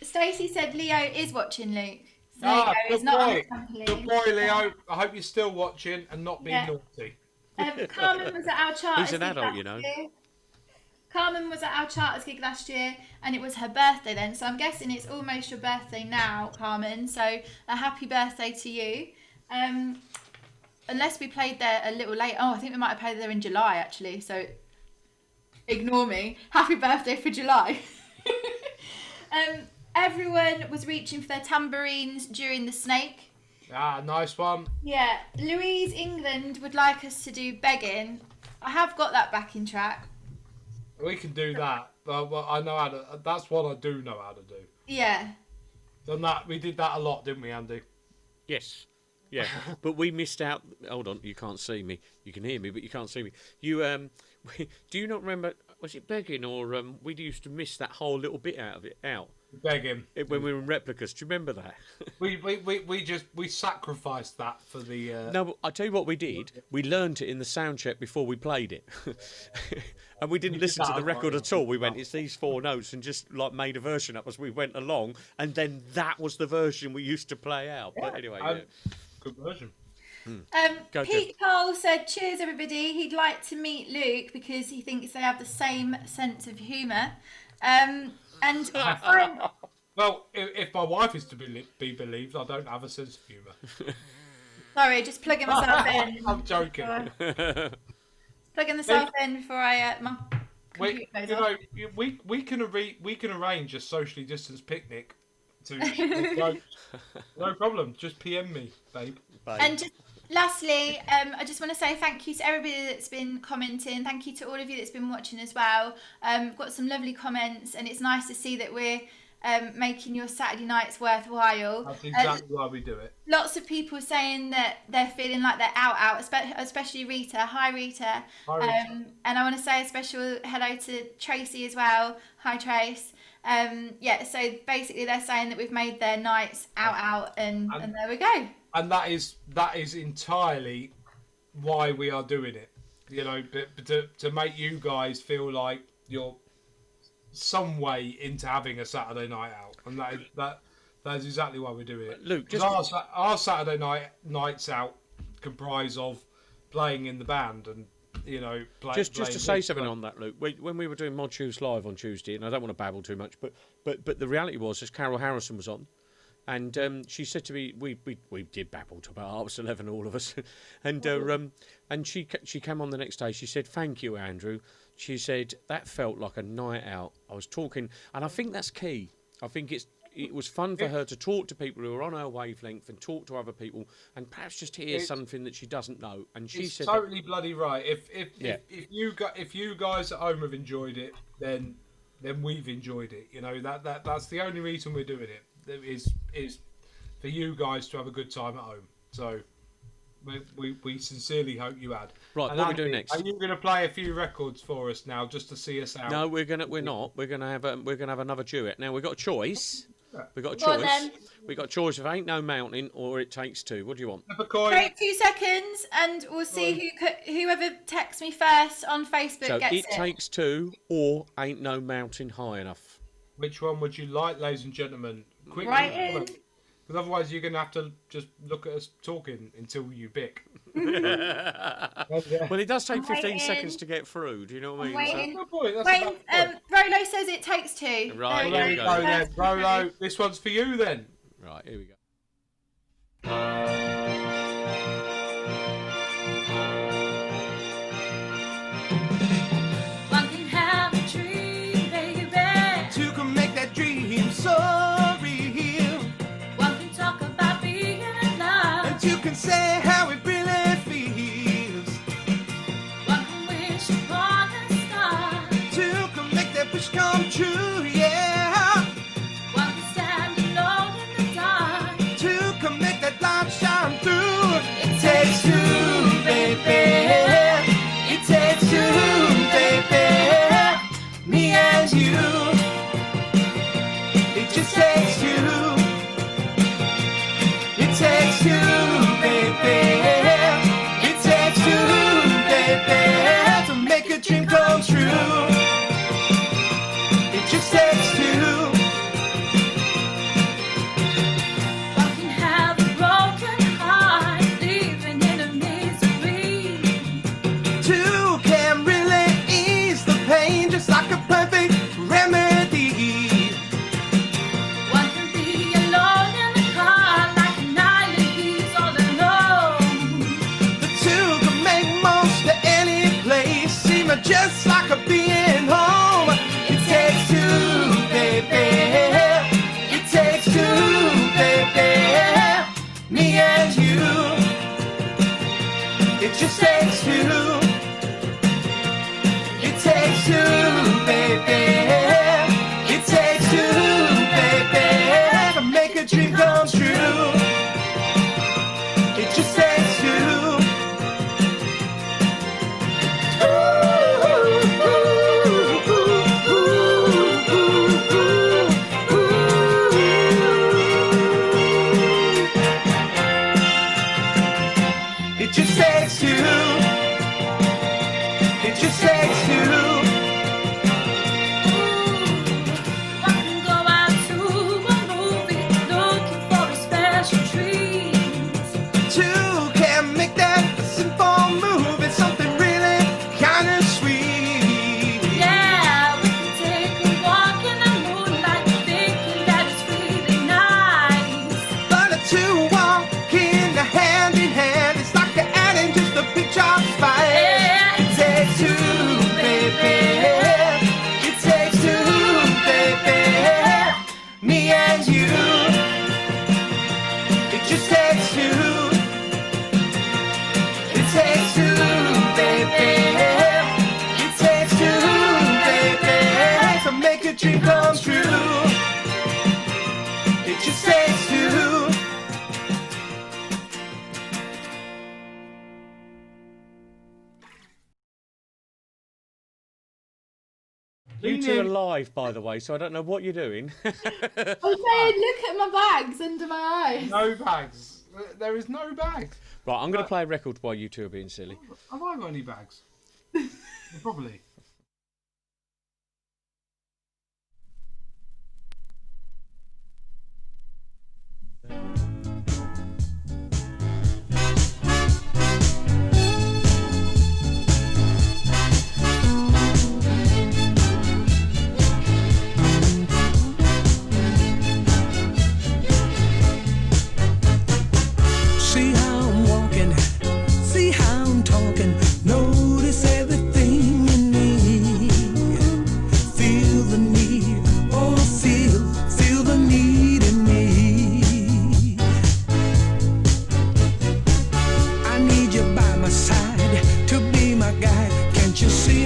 Stacey said Leo is watching Luke. So there you go. He's not on the company. Good boy, Leo. I hope you're still watching and not being Yeah. naughty. Carmen was at our charters. He's an gig adult, last you know. year. Carmen was at our charters gig last year, and it was her birthday then. So I'm guessing it's almost your birthday now, Carmen. So a happy birthday to you. Unless we played there a little late. Oh, I think we might have played there in July actually. So ignore me. Happy birthday for July. Everyone was reaching for their tambourines during the snake. Ah, nice one. Yeah, Louise England would like us to do begging. I have got that backing track. We can do that. Well, I know how to. That's what I do know how to do. Yeah. Done that. We did that a lot, didn't we, Andy? Yes. Yeah, but we missed out. Hold on, you can't see me. You can hear me, but you can't see me. You do you not remember? Was it begging or we used to miss that whole little bit out of it out Begging. when we were in replicas? Do you remember that? We sacrificed that for the. No, but I tell you what we did. We learned it in the sound check before we played it, and we didn't did listen to that the as record well. at all. We went, it's these four notes, and just like made a version up as we went along, and then that was the version we used to play out. But anyway, yeah. Good version. Go, Pete Cole said, cheers everybody. He'd like to meet Luke because he thinks they have the same sense of humour. And I'm, Well, if my wife is to be believed, I don't have a sense of humour. sorry, just plugging myself in. I'm joking. Plugging myself in before I my computer We, goes you off. know, we can arrange a socially distanced picnic. No problem. Just PM me, babe. And just lastly, I just want to say thank you to everybody that's been commenting. Thank you to all of you that's been watching as well. Got some lovely comments, and it's nice to see that we're making your Saturday nights worthwhile. That's exactly why we do it. Lots of people saying that they're feeling like they're out, especially Rita. Hi, Rita. Hi, Rita. And I want to say a special hello to Tracy as well. Hi, Trace. Yeah, so basically they're saying that we've made their nights out, and there we go. And that is entirely why we are doing it. You know, but to make you guys feel like you're some way into having a Saturday night out, and that is exactly why we're doing it. Luke, 'Cause our Saturday nights out comprise of playing in the band and just playing to say gigs, something but- on that, Luke. When we were doing Mod Choose Live on Tuesday, and I don't want to babble too much, but the reality was, as Carol Harrison was on, and she said to me, we did babble to about 11:30, all of us, and she came on the next day. She said, "Thank you, Andrew." She said that felt like a night out. I was talking, and I think that's key. I think it was fun for her to talk to people who are on her wavelength and talk to other people and perhaps just hear something that she doesn't know. And she said, totally bloody right. If you guys at home have enjoyed it, then we've enjoyed it. That's the only reason we're doing it. Is for you guys to have a good time at home. So we sincerely hope you had. Right, and what are we doing next? Are you going to play a few records for us now, just to see us out? No, we're not. We're gonna have another duet. Now we've got a choice. We've got a Go on, choice. then. We've got a choice of Ain't No Mountain or It Takes Two. What do you want? Flip a coin. Wait 2 seconds, and we'll see whoever texts me first on Facebook So gets It Takes Two or Ain't No Mountain High Enough. Which one would you like, ladies and gentlemen? Quick, Right in. because otherwise you're going to have to just look at us talking until you bick. Well, it does take 15 waiting. seconds to get through. Do you know what I mean? waiting. No point, that's Wait, about the point. Rolo says it takes 2. Right, There here we we go. go then. Rolo, this one's for you then. Right, here we go. One can have a dream, baby. Two can make that dream so real. One can talk about being in love. And two can say how it really feels. One can wish upon a star. Two can make that wish come true, yeah. One can stand alone in the dark. Two can make that light shine through. It takes two, baby. It takes two, baby. Me and you. It just takes two. It takes two, baby. It takes two, baby, to make a dream come true. It just takes two. One can have a broken heart, living in a misery. Two can really ease the pain, just like a perfect remedy. One can be alone in the car, like an island he's all alone. The two can make most of any place seem just like a being home. It takes two, baby. It takes two, baby. Me and you. It just takes two. It takes two, baby. It takes two, baby, to make a dream come true. It just takes two. It just takes two. It just takes two. One can go out to a movie, looking for a special treat. Two can make that a simple move. It's something really kind of sweet. Yeah, we can take a walk in the moonlight, thinking that it's really nice. But the two walking hand in hand. It's like they're adding just a pinch of spice. Yeah, It takes two, baby. It takes two, baby. Me and you. It just takes two. It takes two, baby. It takes two, baby, to make a dream come true. It just takes two. You two are live, by the way, so I don't know what you're doing. I'm saying, look at my bags under my eyes. No bags. There is no bags. Right, I'm going to play a record while you two are being silly. Have I got any bags? Probably.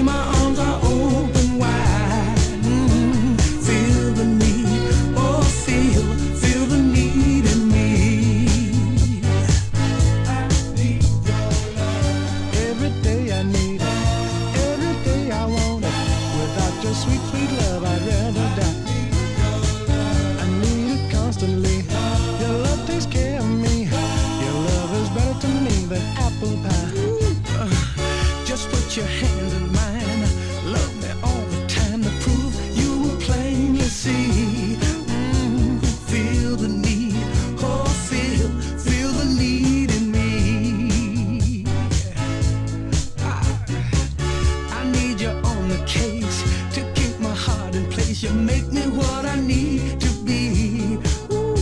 my arms are open wide. Feel the need, oh feel the need in me. I need your love. Every day I need it, every day I want it. Without your sweet, sweet love, I'd rather die. I need it constantly. Your love takes care of me. Your love is better to me than apple pie. Just put your hand in mine. Love me all the time to prove you will plainly see. Feel the need, oh feel the need in me. I need you on the case to keep my heart in place. You make me what I need to be. Ooh,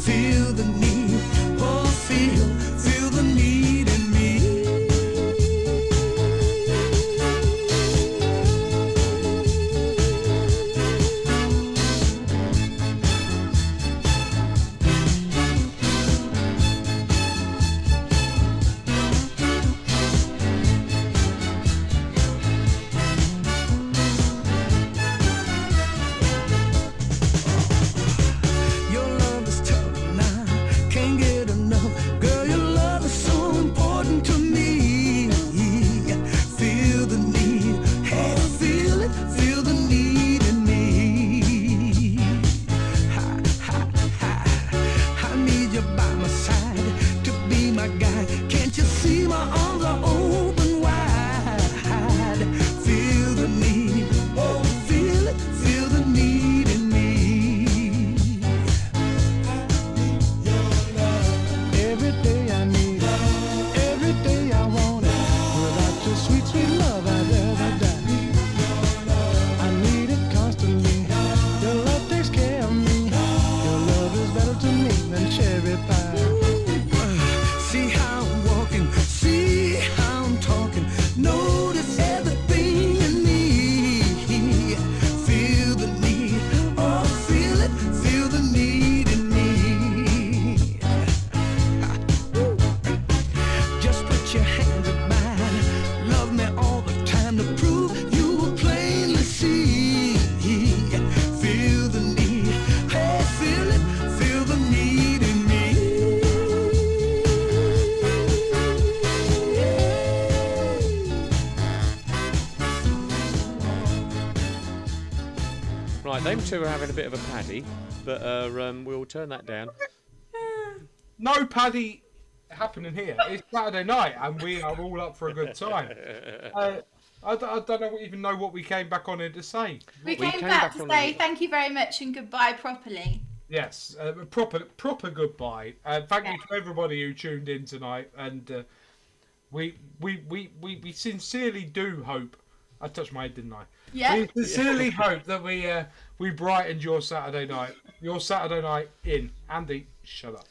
feel the need, oh feel the need in me. Your love is tough now, can't get enough. Girl, your love is so important to me. Feel the need, hey, feel the need in me. I need you by my side to be my guide. Can't you see my arms are open wide? Feel the need, oh feel the need in me. Every day I need it, every day I want it. Without your sweet, sweet love, I'd rather die. I need it constantly. Your love takes care of me. Your love is better to me than cherry pie. See how I'm walking, see how I'm talking. Notice everything in me. Feel the need, oh feel the need in me. Just put your hands in mine. Love me all the time to prove you will plainly see. Feel the need, hey, feel the need in me. Right, them two are having a bit of a paddy, but we'll turn that down. No paddy happening here. It's Saturday night, and we are all up for a good time. I don't even know what we came back on here to say. We We came came back back to on say it. thank you very much and goodbye properly. Yes, proper goodbye. Thank you to everybody who tuned in tonight, and we sincerely do hope. I touched my head, didn't I? Yeah. We sincerely hope that we brightened your Saturday night. Your Saturday night in. Andy, shut up.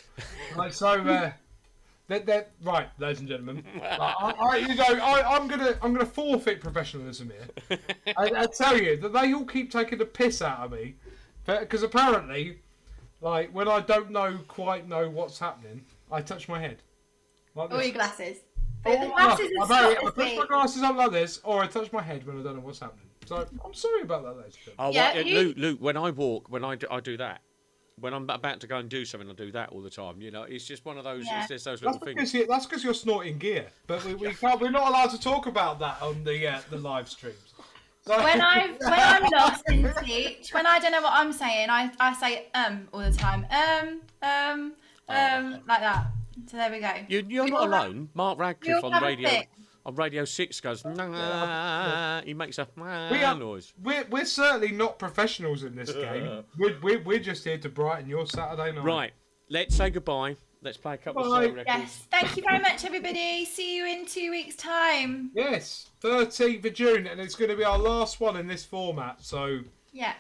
Right, so right, ladies and gentlemen. I'm gonna forfeit professionalism here. I tell you that they all keep taking the piss out of me, because apparently, like when I don't quite know what's happening, I touch my head. Like Or this. your glasses. Oh, But the glasses no, are I sort of push my big. glasses up like this, or I touch my head when I don't know what's happening. So I'm sorry about that, ladies and gentlemen. Oh, Yeah, well, you- Luke, when I walk, when I do that. When I'm about to go and do something, I do that all the time. You know, it's just one of those. Yeah. It's just those That's little things. because you're snorting gear, but we can't. We're not allowed to talk about that on the live streams. So, When I'm lost in speech, when I don't know what I'm saying, I say all the time. Like that. So there we go. You're not alone. Mark Radcliffe you'll on have a radio fit. on Radio 6 goes. Nah, he makes a noise. we're certainly not professionals in this game. We're just here to brighten your Saturday night. Right, let's say goodbye. Let's play a couple of Bye. song records. Yes. Thank you very much, everybody. See you in 2 weeks' time. Yes, 13th of June, and it's going to be our last one in this format. So Yeah.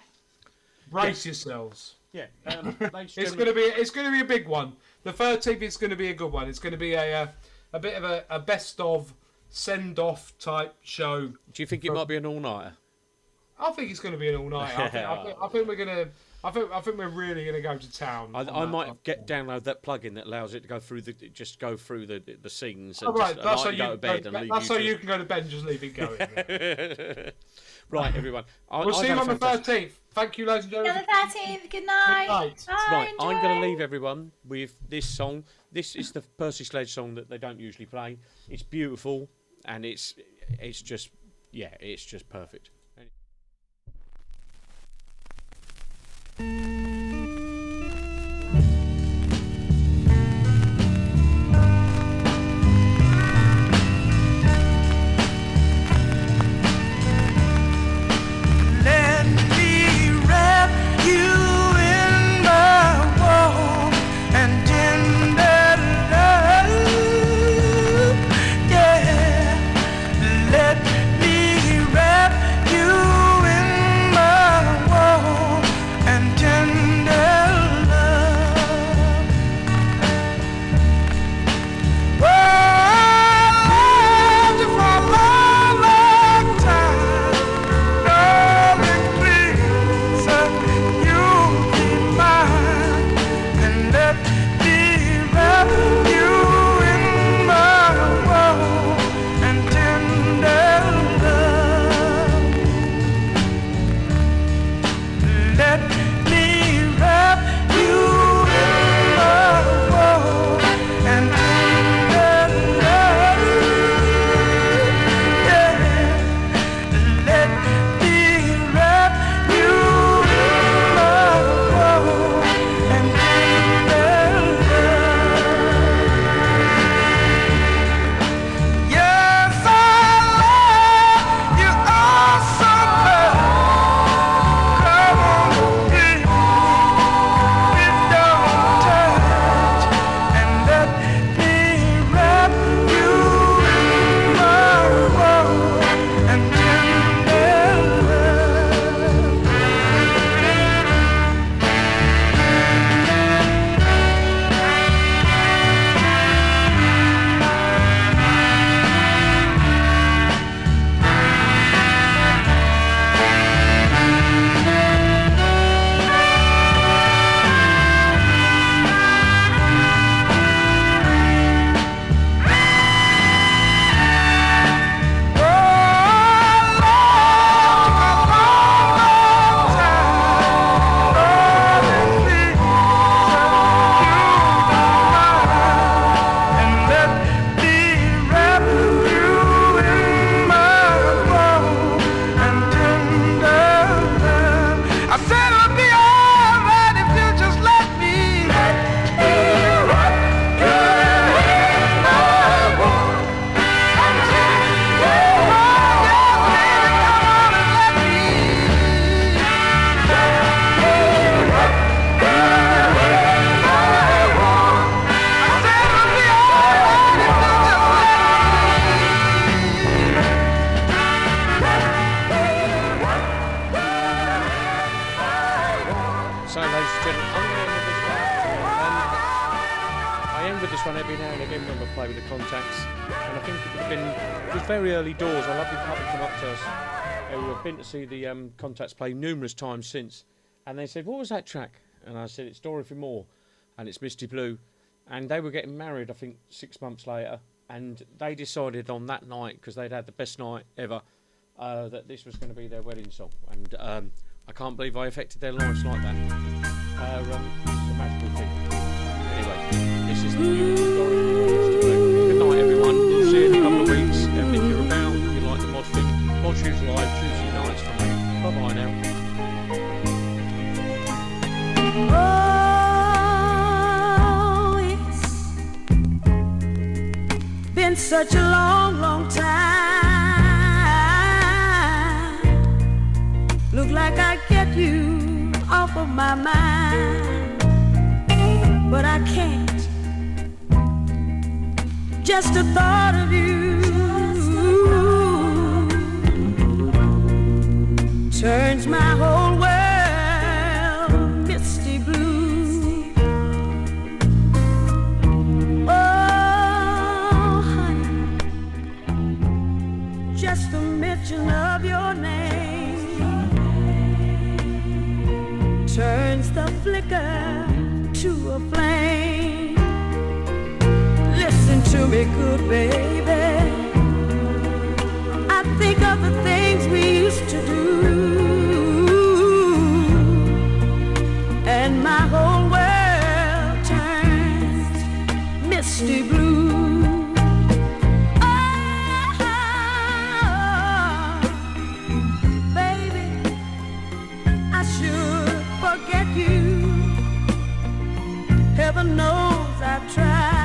brace yourselves. Yeah, It's going to be a big one. The 13th is going to be a good one. It's going to be a bit of a best of send off type show. Do you think it might be an all-nighter? I think it's going to be an all night. I think we're going to. I think we're really going to go to town. I might download that plugin that allows it to go through the scenes. And Oh, right, that's so you can go to bed and just leave it going. Right, everyone. We'll see you on the 13th. Thank you, ladies and gentlemen. On the 13th. Good night. Good night. Bye, Right, I'm enjoy. going to leave everyone with this song. This is the Percy Sledge song that they don't usually play. It's beautiful, and it's just perfect. Let me wrap you in my warm and tender love. Yeah. Let me wrap you in my warm and tender love. Oh, I loved you for a long, long time. Darling, please, you be mine, and let me wrap you in my warm and tender love. Let me wrap you in my warm and tender love. Yeah. Let me wrap you in my warm and tender love. Yes, I love you all so much. Come on, please, don't touch, and let me wrap you in my warm and tender love. I said it'll be alright if you just let me So, ladies and gentlemen, I'm going to end with this one. I end with this one every now and again when we play with the Contacts, and I think it would have been just very early doors. A lovely couple come up to us who have been to see the Contacts play numerous times since, and they said, "What was that track?" And I said, "It's Dorothy Moore, and it's Misty Blue," and they were getting married, I think, 6 months later, and they decided on that night, because they'd had the best night ever, that this was going to be their wedding song, and I can't believe I affected their lives like that. It's a magical thing. Anyway, this is the new Dorothy Moore, Mr. Blue. Good night, everyone. We'll see you in a couple of weeks. And if you're about, if you like the mod thing, Mod Shoes Live, Tuesday nights for me. Bye-bye now. Oh, it's been such a long, long time. Look like I get you off of my mind, but I can't. Just the thought of you turns my whole world misty blue. Oh, honey, just the mention of your name turns flicker to a flame. Listen to me, good baby. I think of the things we used to do, and my whole world turns misty blue. Oh, baby, I should forget you. Heaven knows I've tried.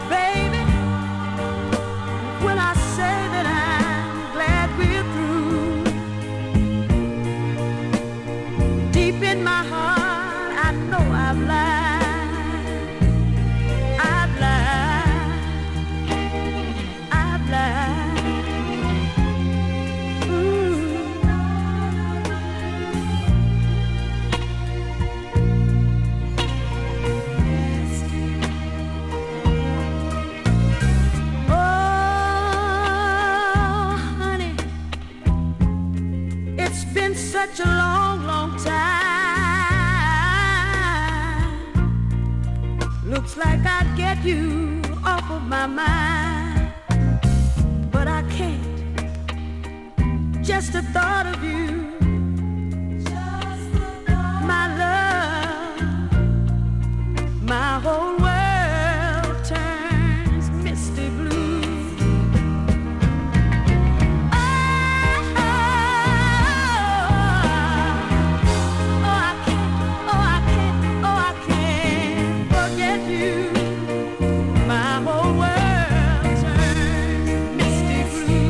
Baby, when I say that I'm glad we're through, deep in my heart I know I've lied. I've lied. I've lied. Oh, honey, it's been such a long, long time. Looks like I'd get you off of my mind, but I can't. Just the thought of you, my love, my whole world turns misty blue. Oh, I can't forget you. My whole world turns misty blue.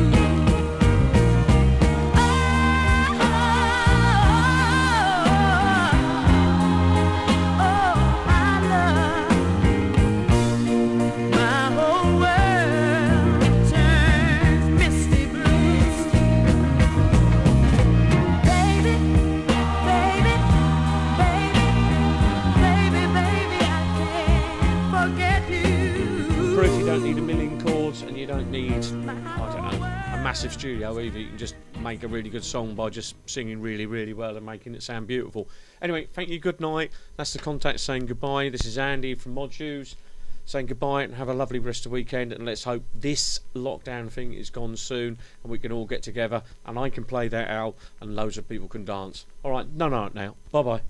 Proof you don't need a million chords and you don't need, I don't know, a massive studio either. You can just make a really good song by just singing really, really well and making it sound beautiful. Anyway, thank you, good night. That's the contact saying goodbye. This is Andy from Mod Shoes saying goodbye and have a lovely rest of the weekend, and let's hope this lockdown thing is gone soon and we can all get together and I can play that out and loads of people can dance. Alright, no, now. Bye bye.